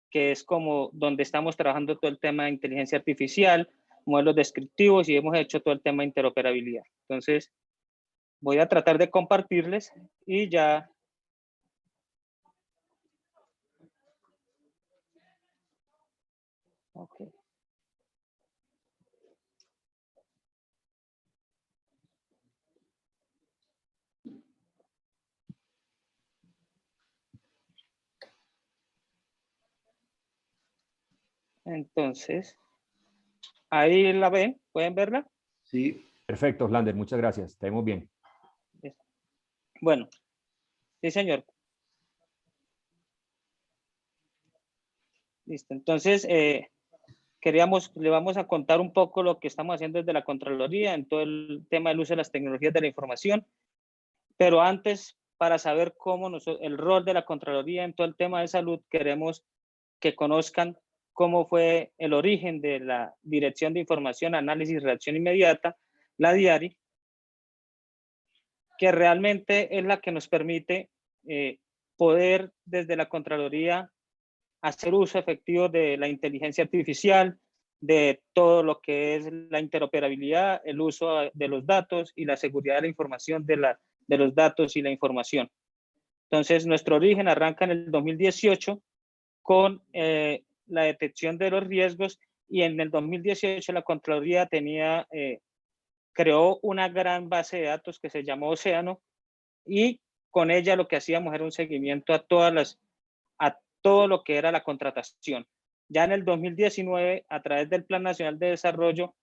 que es como donde estamos trabajando todo el tema de inteligencia artificial, modelos descriptivos y hemos hecho todo el tema de interoperabilidad. Entonces, voy a tratar de compartirles y ya. Okay. Entonces, ahí la ven, ¿pueden verla? Sí. Perfecto, Oslander, muchas gracias. Te vemos bien. Bueno, sí, señor. Listo. Entonces, le vamos a contar un poco lo que estamos haciendo desde la Contraloría en todo el tema del uso de las tecnologías de la información. Pero antes, para saber el rol de la Contraloría en todo el tema de salud, queremos que conozcan cómo fue el origen de la Dirección de Información, Análisis y Reacción Inmediata, la DIARI, que realmente es la que nos permite poder desde la Contraloría hacer uso efectivo de la inteligencia artificial, de todo lo que es la interoperabilidad, el uso de los datos y la seguridad de la información de los datos y la información. Entonces, nuestro origen arranca en el 2018 con la detección de los riesgos y en el 2018 la Contraloría creó una gran base de datos que se llamó Océano y con ella lo que hacíamos era un seguimiento a todo lo que era la contratación. Ya en el 2019, a través del Plan Nacional de Desarrollo,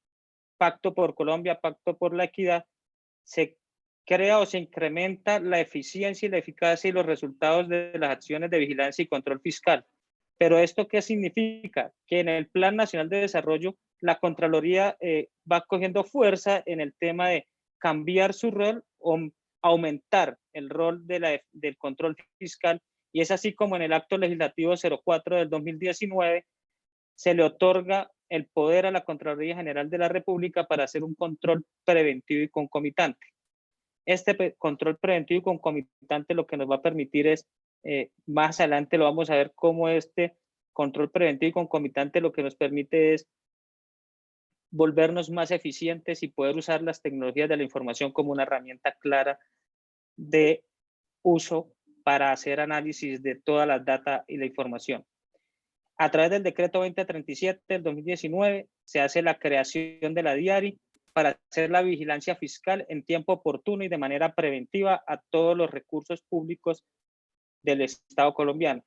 Pacto por Colombia, Pacto por la Equidad, se crea o se incrementa la eficiencia y la eficacia y los resultados de las acciones de vigilancia y control fiscal. Pero ¿esto qué significa? Que en el Plan Nacional de Desarrollo la Contraloría va cogiendo fuerza en el tema de cambiar su rol o aumentar el rol del control fiscal, y es así como en el Acto Legislativo 04 del 2019 se le otorga el poder a la Contraloría General de la República para hacer un control preventivo y concomitante. Este control preventivo y concomitante lo que nos va a permitir es, más adelante lo vamos a ver, cómo este control preventivo y concomitante lo que nos permite es volvernos más eficientes y poder usar las tecnologías de la información como una herramienta clara de uso para hacer análisis de todas las data y la información. A través del decreto 2037 del 2019 se hace la creación de la DIARI para hacer la vigilancia fiscal en tiempo oportuno y de manera preventiva a todos los recursos públicos del Estado colombiano.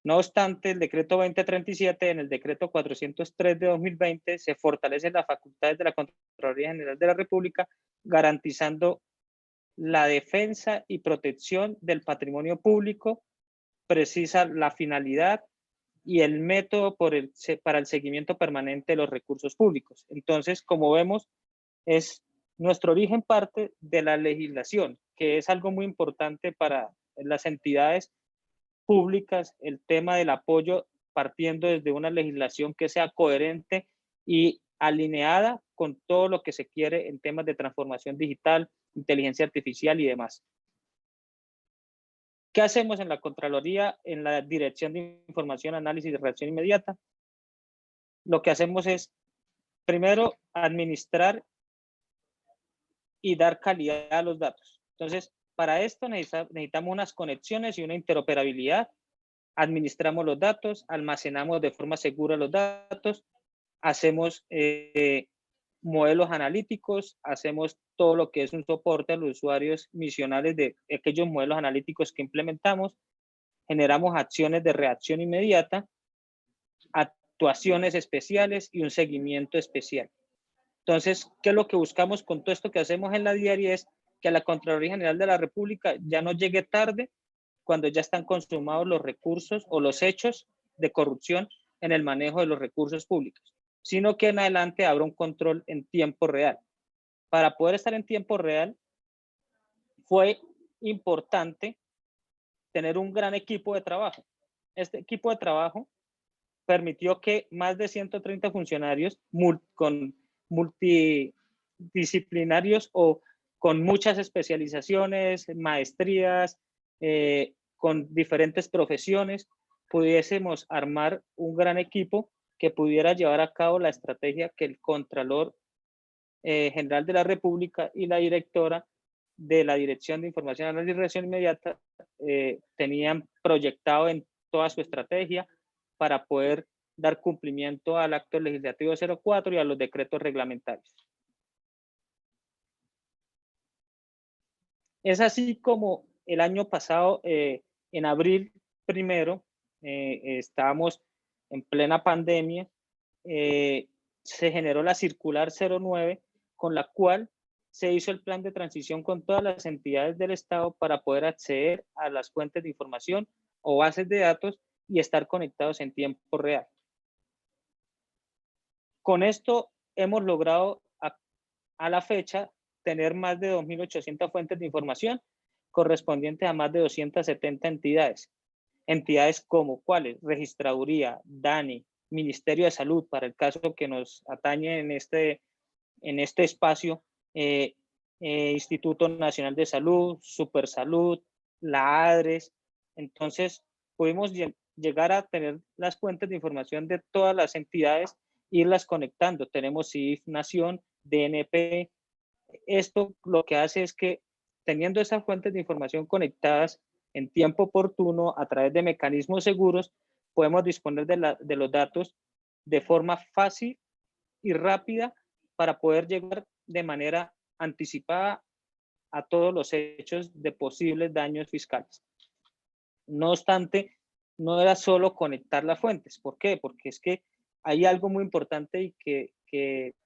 No obstante, el decreto 2037, en el decreto 403 de 2020, se fortalecen las facultades de la Contraloría General de la República, garantizando la defensa y protección del patrimonio público, precisa la finalidad y el método para el seguimiento permanente de los recursos públicos. Entonces, como vemos, nuestro origen parte de la legislación, que es algo muy importante para las entidades públicas, el tema del apoyo partiendo desde una legislación que sea coherente y alineada con todo lo que se quiere en temas de transformación digital, inteligencia artificial y demás. ¿Qué hacemos en la Contraloría, en la Dirección de Información, Análisis y Reacción Inmediata? lo que hacemos es, primero, administrar y dar calidad a los datos. Entonces, para esto necesitamos unas conexiones y una interoperabilidad. Administramos los datos, almacenamos de forma segura los datos, hacemos modelos analíticos, hacemos todo lo que es un soporte a los usuarios misionales de aquellos modelos analíticos que implementamos, generamos acciones de reacción inmediata, actuaciones especiales y un seguimiento especial. Entonces, ¿qué es lo que buscamos con todo esto que hacemos en la diaria? Es que a la Contraloría General de la República ya no llegue tarde cuando ya están consumados los recursos o los hechos de corrupción en el manejo de los recursos públicos, sino que en adelante habrá un control en tiempo real. Para poder estar en tiempo real, fue importante tener un gran equipo de trabajo. Este equipo de trabajo permitió que más de 130 funcionarios con multidisciplinarios o con muchas especializaciones, maestrías, con diferentes profesiones, pudiésemos armar un gran equipo que pudiera llevar a cabo la estrategia que el Contralor General de la República y la directora de la Dirección de Información Análisis y Reacción Inmediata tenían proyectado en toda su estrategia para poder dar cumplimiento al acto legislativo 04 y a los decretos reglamentarios. Es así como el año pasado, en abril 1, estábamos en plena pandemia, se generó la circular 09, con la cual se hizo el plan de transición con todas las entidades del Estado para poder acceder a las fuentes de información o bases de datos y estar conectados en tiempo real. Con esto hemos logrado a la fecha tener más de 2.800 fuentes de información correspondientes a más de 270 entidades. Entidades como ¿cuáles? Registraduría, DANI, Ministerio de Salud, para el caso que nos atañe en este espacio, Instituto Nacional de Salud, Supersalud, la ADRES. Entonces, pudimos llegar a tener las fuentes de información de todas las entidades, irlas conectando. Tenemos CIF Nación, DNP. Esto lo que hace es que teniendo esas fuentes de información conectadas en tiempo oportuno a través de mecanismos seguros, podemos disponer de los datos de forma fácil y rápida para poder llegar de manera anticipada a todos los hechos de posibles daños fiscales. No obstante, no era solo conectar las fuentes. ¿Por qué? Porque es que hay algo muy importante y que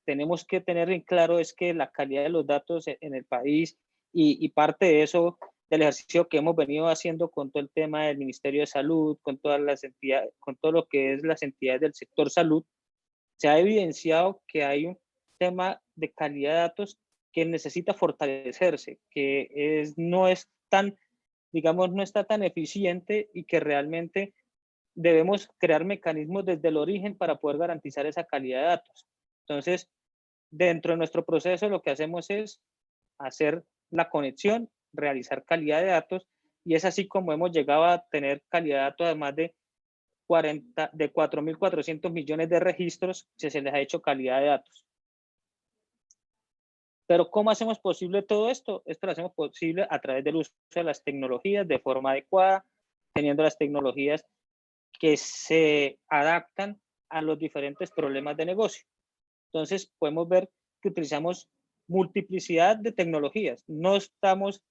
tenemos que tener en claro, es que la calidad de los datos en el país y parte de eso, del ejercicio que hemos venido haciendo con todo el tema del Ministerio de Salud, con todas las entidades, con todo lo que es las entidades del sector salud, se ha evidenciado que hay un tema de calidad de datos que necesita fortalecerse, que no es tan, digamos, no está tan eficiente y que realmente debemos crear mecanismos desde el origen para poder garantizar esa calidad de datos. Entonces, dentro de nuestro proceso lo que hacemos es hacer la conexión, realizar calidad de datos, y es así como hemos llegado a tener calidad de datos además de 4.400 millones de registros que se les ha hecho calidad de datos. Pero ¿cómo hacemos posible todo esto? Esto lo hacemos posible a través del uso de las tecnologías de forma adecuada, teniendo las tecnologías que se adaptan a los diferentes problemas de negocio. Entonces, podemos ver que utilizamos multiplicidad de tecnologías. No estamos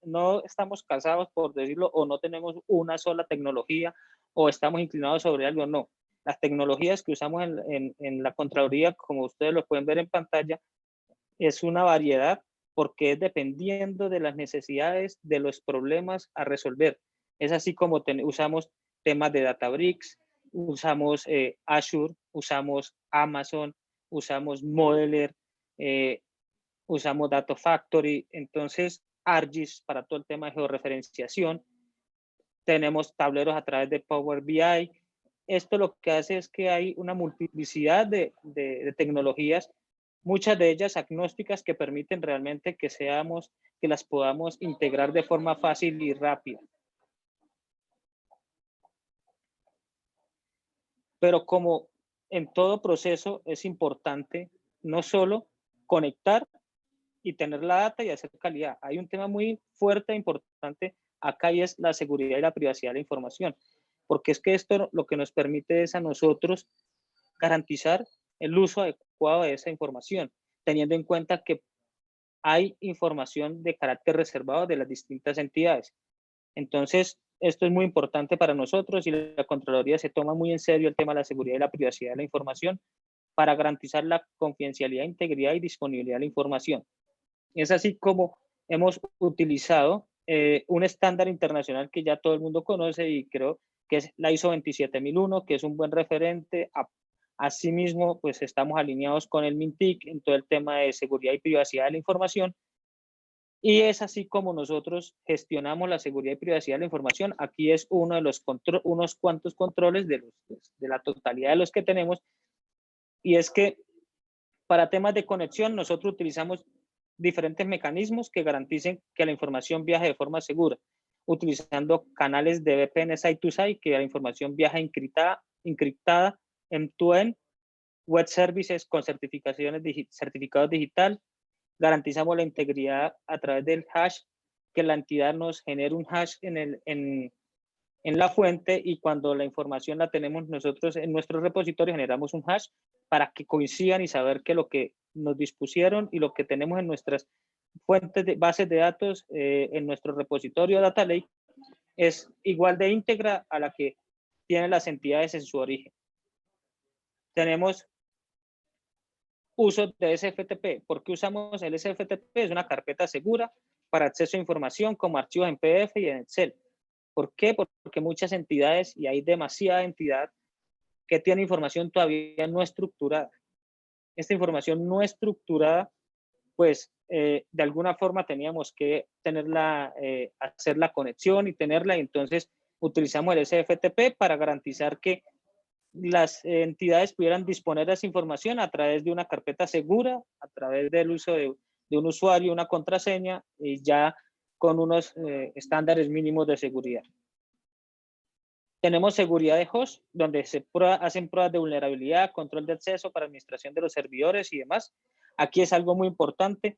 casados, por decirlo, o no tenemos una sola tecnología o estamos inclinados sobre algo, no. Las tecnologías que usamos en la Contraloría, como ustedes lo pueden ver en pantalla, es una variedad porque es dependiendo de las necesidades de los problemas a resolver. Es así como usamos temas de Databricks, usamos Azure, usamos Amazon, usamos Modeler, usamos Data Factory, entonces ArcGIS para todo el tema de georreferenciación. Tenemos tableros a través de Power BI. Esto lo que hace es que hay una multiplicidad de tecnologías, muchas de ellas agnósticas, que permiten realmente que las podamos integrar de forma fácil y rápida. Pero como en todo proceso es importante no solo conectar y tener la data y hacer calidad. Hay un tema muy fuerte e importante acá y es la seguridad y la privacidad de la información, porque es que esto lo que nos permite es a nosotros garantizar el uso adecuado de esa información, teniendo en cuenta que hay información de carácter reservado de las distintas entidades. Entonces, esto es muy importante para nosotros y la Contraloría se toma muy en serio el tema de la seguridad y la privacidad de la información para garantizar la confidencialidad, integridad y disponibilidad de la información. Es así como hemos utilizado un estándar internacional que ya todo el mundo conoce y creo que es la ISO 27001, que es un buen referente. Asimismo, pues estamos alineados con el MINTIC en todo el tema de seguridad y privacidad de la información. Y es así como nosotros gestionamos la seguridad y privacidad de la información. Aquí es uno de los unos cuantos controles de la totalidad de los que tenemos. Y es que para temas de conexión nosotros utilizamos diferentes mecanismos que garanticen que la información viaje de forma segura, utilizando canales de VPN site-to-site, que la información viaja encriptada end-to-end, web services con certificados digital. Garantizamos la integridad a través del hash, que la entidad nos genere un hash en la fuente y cuando la información la tenemos nosotros en nuestro repositorio generamos un hash para que coincidan y saber que lo que nos dispusieron y lo que tenemos en nuestras fuentes de bases de datos en nuestro repositorio Data Lake es igual de íntegra a la que tienen las entidades en su origen. Tenemos uso de SFTP. ¿Por qué usamos el SFTP? Es una carpeta segura para acceso a información como archivos en PDF y en Excel. ¿Por qué? Porque muchas entidades, y hay demasiada entidad, que tiene información todavía no estructurada. Esta información no estructurada, pues de alguna forma teníamos que tenerla, hacer la conexión y tenerla, y entonces utilizamos el SFTP para garantizar que las entidades pudieran disponer de esa información a través de una carpeta segura, a través del uso de un usuario, una contraseña, y ya con unos estándares mínimos de seguridad. Tenemos seguridad de host, donde se hacen pruebas de vulnerabilidad, control de acceso para administración de los servidores y demás. Aquí es algo muy importante,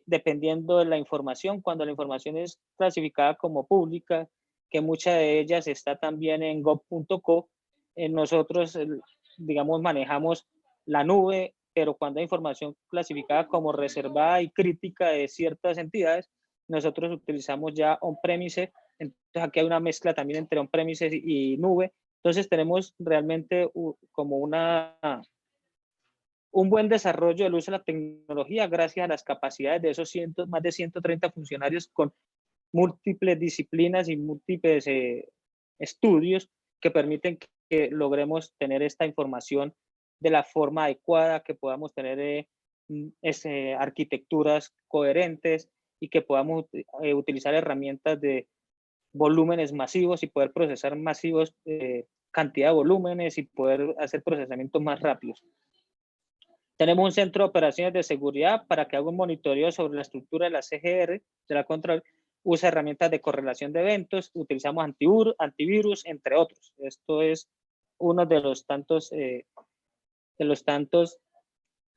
dependiendo de la información, cuando la información es clasificada como pública, que mucha de ellas está también en gov.co, nosotros, digamos, manejamos la nube, pero cuando hay información clasificada como reservada y crítica de ciertas entidades, nosotros utilizamos ya on-premise. Entonces aquí hay una mezcla también entre on-premises y nube. Entonces tenemos realmente como un buen desarrollo del uso de la tecnología gracias a las capacidades de esos más de 130 funcionarios con múltiples disciplinas y múltiples estudios que permiten que logremos tener esta información de la forma adecuada, que podamos tener arquitecturas coherentes y que podamos utilizar herramientas de volúmenes masivos y poder procesar masivos, cantidad de volúmenes y poder hacer procesamientos más rápidos. Tenemos un centro de operaciones de seguridad para que haga un monitoreo sobre la estructura de la CGR, de la Contraloría, usa herramientas de correlación de eventos, utilizamos antivirus, entre otros. Esto es uno de los tantos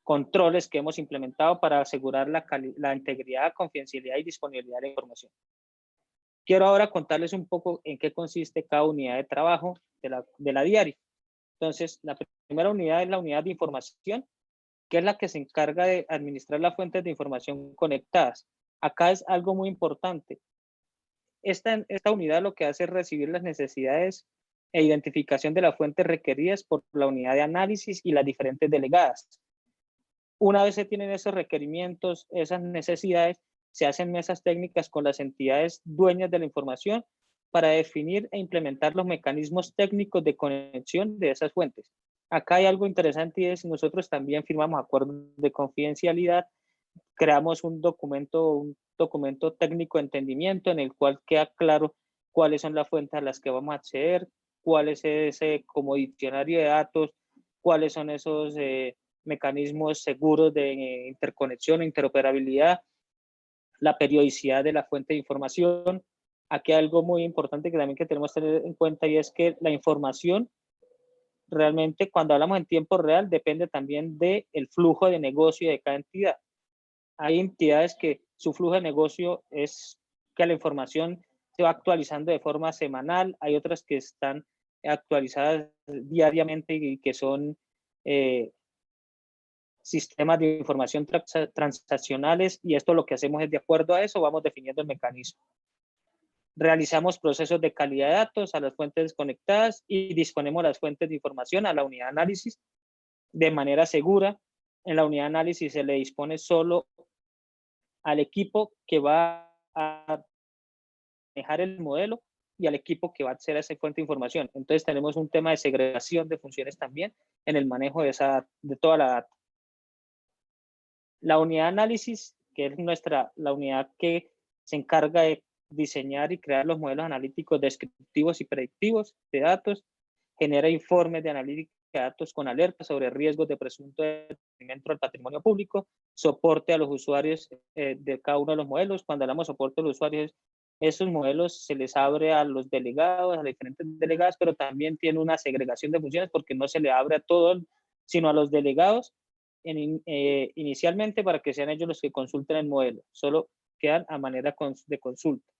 controles que hemos implementado para asegurar la integridad, confidencialidad y disponibilidad de la información. Quiero ahora contarles un poco en qué consiste cada unidad de trabajo de la Diari. Entonces, la primera unidad es la unidad de información, que es la que se encarga de administrar las fuentes de información conectadas. Acá es algo muy importante. Esta unidad lo que hace es recibir las necesidades e identificación de las fuentes requeridas por la unidad de análisis y las diferentes delegadas. Una vez se tienen esos requerimientos, esas necesidades, se hacen mesas técnicas con las entidades dueñas de la información para definir e implementar los mecanismos técnicos de conexión de esas fuentes. Acá hay algo interesante y es nosotros también firmamos acuerdos de confidencialidad, creamos un documento técnico de entendimiento en el cual queda claro cuáles son las fuentes a las que vamos a acceder, cuál es ese como diccionario de datos, cuáles son esos mecanismos seguros de interconexión o interoperabilidad, la periodicidad de la fuente de información. Aquí hay algo muy importante que también que tenemos que tener en cuenta y es que la información realmente cuando hablamos en tiempo real depende también del flujo de negocio de cada entidad. Hay entidades que su flujo de negocio es que la información se va actualizando de forma semanal, hay otras que están actualizadas diariamente y que son sistemas de información transaccionales, y esto lo que hacemos es de acuerdo a eso, vamos definiendo el mecanismo. Realizamos procesos de calidad de datos a las fuentes conectadas y disponemos las fuentes de información a la unidad de análisis de manera segura. En la unidad de análisis se le dispone solo al equipo que va a manejar el modelo y al equipo que va a hacer esa fuente de información. Entonces tenemos un tema de segregación de funciones también en el manejo de toda la data. La unidad de análisis, que es la unidad que se encarga de diseñar y crear los modelos analíticos descriptivos y predictivos de datos, genera informes de analítica de datos con alertas sobre riesgos de presunto detrimento del patrimonio público, soporte a los usuarios de cada uno de los modelos. Cuando hablamos de soporte a los usuarios, esos modelos se les abre a los delegados, a los diferentes delegados, pero también tiene una segregación de funciones porque no se le abre a todos, sino a los delegados inicialmente para que sean ellos los que consulten el modelo. Solo quedan a manera de consulta.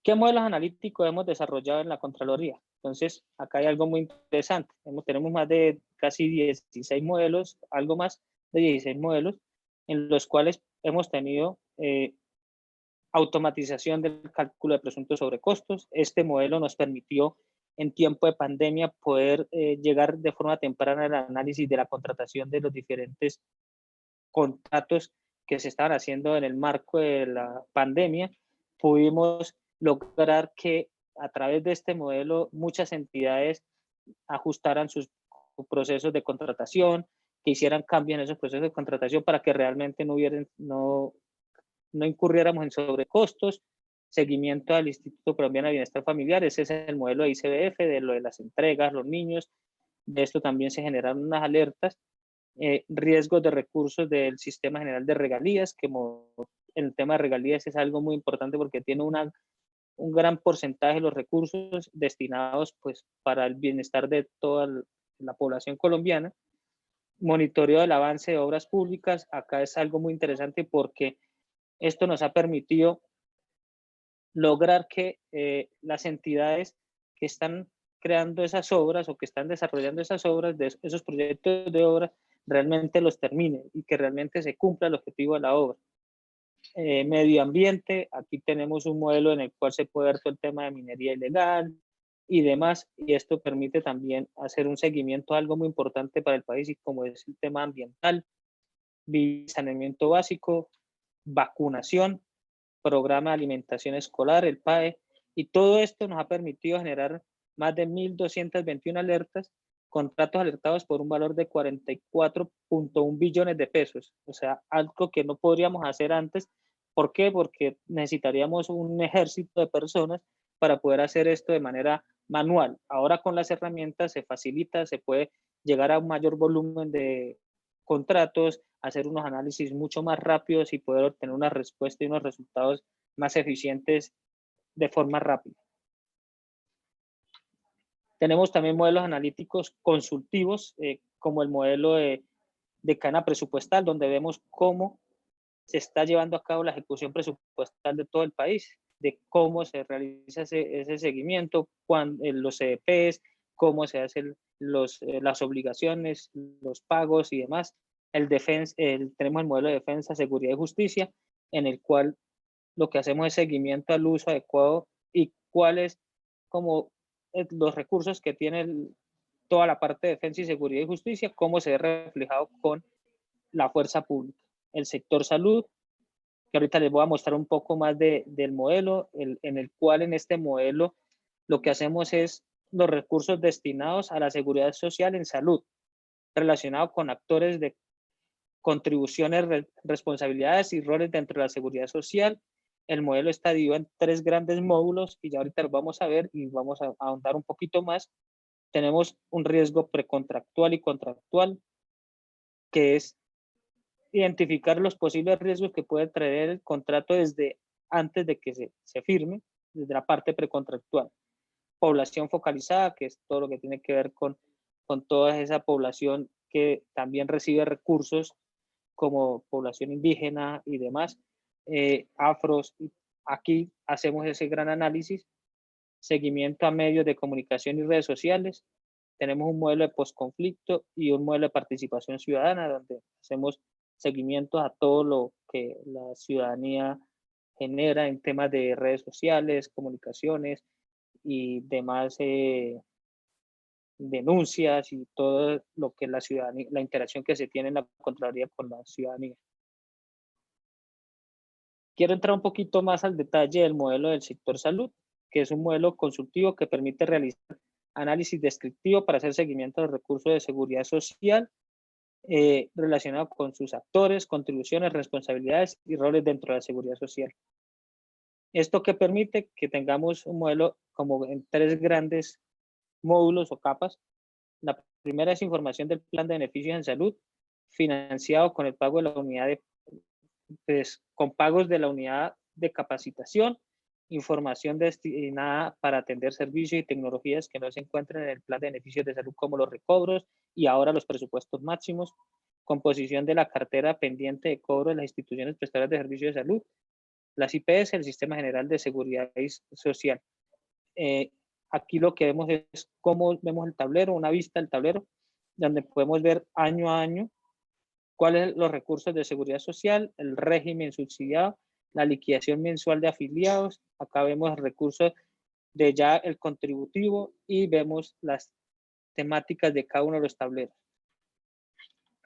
¿Qué modelos analíticos hemos desarrollado en la Contraloría? Entonces, acá hay algo muy interesante. Tenemos más de casi 16 modelos, algo más de 16 modelos, en los cuales hemos tenido automatización del cálculo de presuntos sobrecostos. Este modelo nos permitió en tiempo de pandemia poder llegar de forma temprana al análisis de la contratación de los diferentes contratos que se estaban haciendo en el marco de la pandemia. Pudimos lograr que a través de este modelo muchas entidades ajustaran sus procesos de contratación, que hicieran cambios en esos procesos de contratación para que realmente no incurriéramos en sobrecostos. Seguimiento al Instituto Colombiano de Bienestar Familiar, ese es el modelo de ICBF, de lo de las entregas, los niños. De esto también se generaron unas alertas. Riesgos de recursos del Sistema General de Regalías, que en el tema de regalías es algo muy importante porque tiene un gran porcentaje de los recursos destinados pues, para el bienestar de toda la población colombiana. Monitoreo del avance de obras públicas, acá es algo muy interesante porque esto nos ha permitido lograr que las entidades que están creando esas obras o que están desarrollando esas obras, esos proyectos de obra, realmente los terminen y que realmente se cumpla el objetivo de la obra. Medio ambiente, aquí tenemos un modelo en el cual se puede ver todo el tema de minería ilegal y demás, y esto permite también hacer un seguimiento, algo muy importante para el país, y como es el tema ambiental, saneamiento básico, vacunación, programa de alimentación escolar, el PAE, y todo esto nos ha permitido generar más de 1.221 alertas, contratos alertados por un valor de 44.1 billones de pesos, o sea, algo que no podríamos hacer antes. ¿Por qué? Porque necesitaríamos un ejército de personas para poder hacer esto de manera manual. Ahora con las herramientas se facilita, se puede llegar a un mayor volumen de contratos, hacer unos análisis mucho más rápidos y poder obtener una respuesta y unos resultados más eficientes de forma rápida. Tenemos también modelos analíticos consultivos, como el modelo de cadena presupuestal, donde vemos cómo se está llevando a cabo la ejecución presupuestal de todo el país, de cómo se realiza ese seguimiento, los CDPs, cómo se hacen las obligaciones, los pagos y demás. Tenemos el modelo de defensa, seguridad y justicia, en el cual lo que hacemos es seguimiento al uso adecuado y cuáles como los recursos que tiene toda la parte de defensa y seguridad y justicia, cómo se ve reflejado con la fuerza pública. El sector salud, que ahorita les voy a mostrar un poco más del modelo, en el cual en este modelo lo que hacemos es los recursos destinados a la seguridad social en salud, relacionado con actores de contribuciones, responsabilidades y roles dentro de la seguridad social. El modelo está dividido en 3 grandes módulos y ya ahorita los vamos a ver y vamos a ahondar un poquito más. Tenemos un riesgo precontractual y contractual, que es identificar los posibles riesgos que puede traer el contrato desde antes de que se firme, desde la parte precontractual. población focalizada, que es todo lo que tiene que ver con toda esa población que también recibe recursos como población indígena y demás, afros. Aquí hacemos ese gran análisis, seguimiento a medios de comunicación y redes sociales. Tenemos un modelo de posconflicto y un modelo de participación ciudadana, donde hacemos seguimiento a todo lo que la ciudadanía genera en temas de redes sociales, comunicaciones y demás denuncias y todo lo que la ciudadanía, la interacción que se tiene en la Contraloría con la ciudadanía. Quiero entrar un poquito más al detalle del modelo del sector salud, que es un modelo consultivo que permite realizar análisis descriptivo para hacer seguimiento de los recursos de seguridad social relacionado con sus actores, contribuciones, responsabilidades y roles dentro de la seguridad social. Esto que permite que tengamos un modelo como en 3 grandes módulos o capas. La primera es información del plan de beneficios en salud, financiado con el pago de la unidad con pagos de la unidad de capacitación, información destinada para atender servicios y tecnologías que no se encuentran en el plan de beneficios de salud, como los recobros y ahora los presupuestos máximos, composición de la cartera pendiente de cobro de las instituciones prestadoras de servicios de salud, las IPS, el Sistema General de Seguridad Social. Aquí lo que vemos es cómo vemos el tablero, una vista del tablero, donde podemos ver año a año cuáles son los recursos de seguridad social, el régimen subsidiado, la liquidación mensual de afiliados. Acá vemos el recurso de ya el contributivo y vemos las temáticas de cada uno de los tableros.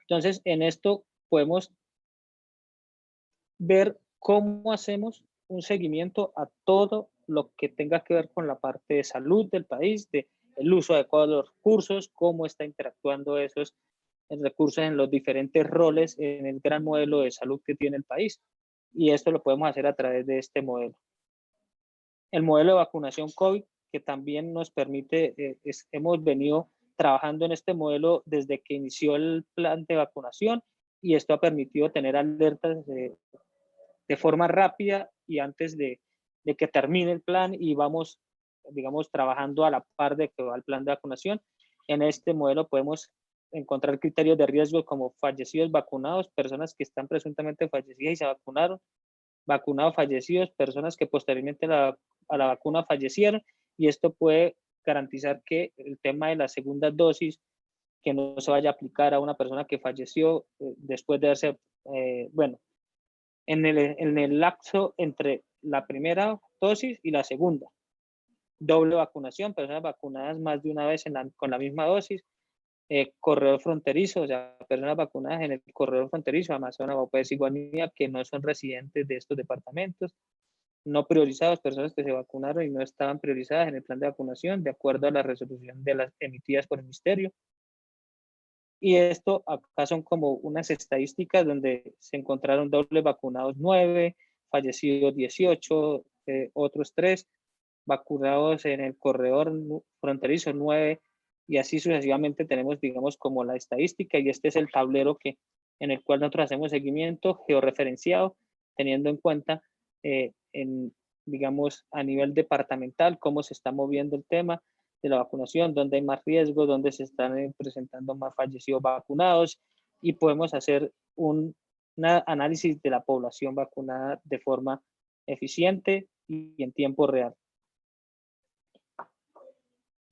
Entonces, en esto podemos ver cómo hacemos un seguimiento a todo lo que tenga que ver con la parte de salud del país, de el uso adecuado de los recursos, cómo está interactuando esos recursos en los diferentes roles en el gran modelo de salud que tiene el país. Y esto lo podemos hacer a través de este modelo. El modelo de vacunación COVID, que también nos permite, hemos venido trabajando en este modelo desde que inició el plan de vacunación, y esto ha permitido tener alertas de forma rápida y antes de que termine el plan, y vamos, digamos, trabajando a la par de que va el plan de vacunación. En este modelo podemos encontrar criterios de riesgo como fallecidos, vacunados, personas que están presuntamente fallecidas y se vacunaron, vacunados, fallecidos, personas que posteriormente a la vacuna fallecieron, y esto puede garantizar que el tema de la segunda dosis que no se vaya a aplicar a una persona que falleció después de haberse, bueno, en el lapso entre la primera dosis y la segunda. Doble vacunación, personas vacunadas más de una vez con la misma dosis. Corredor fronterizo, o sea, personas vacunadas en el corredor fronterizo, Amazonas, Guapés y Guanía, que no son residentes de estos departamentos. No priorizados, personas que se vacunaron y no estaban priorizadas en el plan de vacunación, de acuerdo a la resolución de las emitidas por el Ministerio. Y esto acá son como unas estadísticas donde se encontraron dobles vacunados 9, fallecidos 18, otros 3, vacunados en el corredor fronterizo 9, y así sucesivamente tenemos, digamos, como la estadística, y este es el tablero en el cual nosotros hacemos seguimiento georreferenciado, teniendo en cuenta, digamos, a nivel departamental, cómo se está moviendo el tema de la vacunación, dónde hay más riesgo, dónde se están presentando más fallecidos vacunados, y podemos hacer un análisis de la población vacunada de forma eficiente y en tiempo real.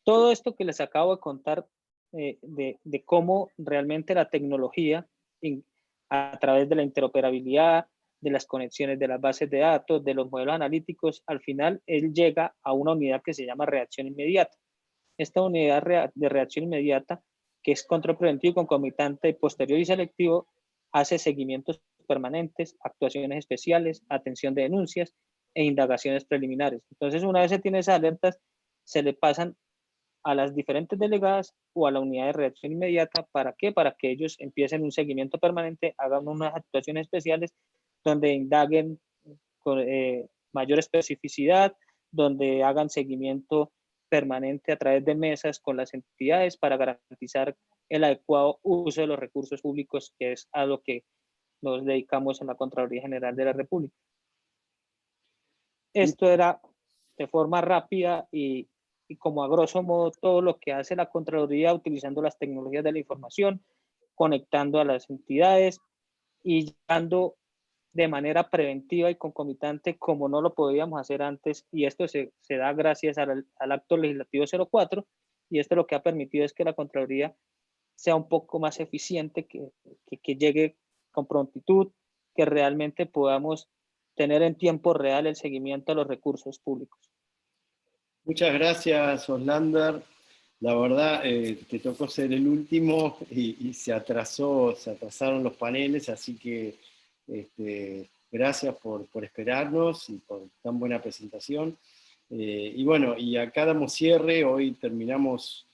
Todo esto que les acabo de contar de cómo realmente la tecnología, a través de la interoperabilidad, de las conexiones de las bases de datos, de los modelos analíticos, al final él llega a una unidad que se llama reacción inmediata. Esta unidad de reacción inmediata, que es control preventivo, concomitante, posterior y selectivo, hace seguimientos permanentes, actuaciones especiales, atención de denuncias e indagaciones preliminares. Entonces, una vez se tiene esas alertas, se le pasan a las diferentes delegadas o a la unidad de reacción inmediata. ¿Para qué? Para que ellos empiecen un seguimiento permanente, hagan unas actuaciones especiales donde indaguen con mayor especificidad, donde hagan seguimiento permanente a través de mesas con las entidades para garantizar el adecuado uso de los recursos públicos, que es a lo que nos dedicamos en la Contraloría General de la República. Esto era de forma rápida y y como a grosso modo todo lo que hace la Contraloría utilizando las tecnologías de la información, conectando a las entidades y llegando de manera preventiva y concomitante como no lo podíamos hacer antes, y esto se da gracias al acto legislativo 04, y esto lo que ha permitido es que la Contraloría sea un poco más eficiente, que llegue con prontitud, que realmente podamos tener en tiempo real el seguimiento a los recursos públicos. Muchas gracias, Oslander. La verdad, te tocó ser el último y se atrasaron los paneles, así que gracias por esperarnos y por tan buena presentación. Y bueno, y acá damos cierre, hoy terminamos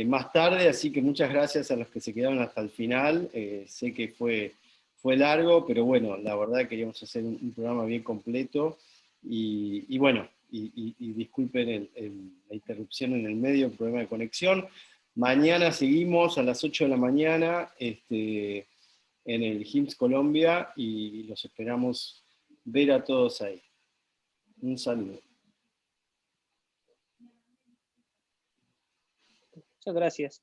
más tarde, así que muchas gracias a los que se quedaron hasta el final. Sé que fue largo, pero bueno, la verdad queríamos hacer un programa bien completo y bueno, y disculpen la interrupción en el medio, el problema de conexión. Mañana seguimos a las 8 de la mañana en el HIMSS Colombia y los esperamos ver a todos ahí. Un saludo. Muchas gracias.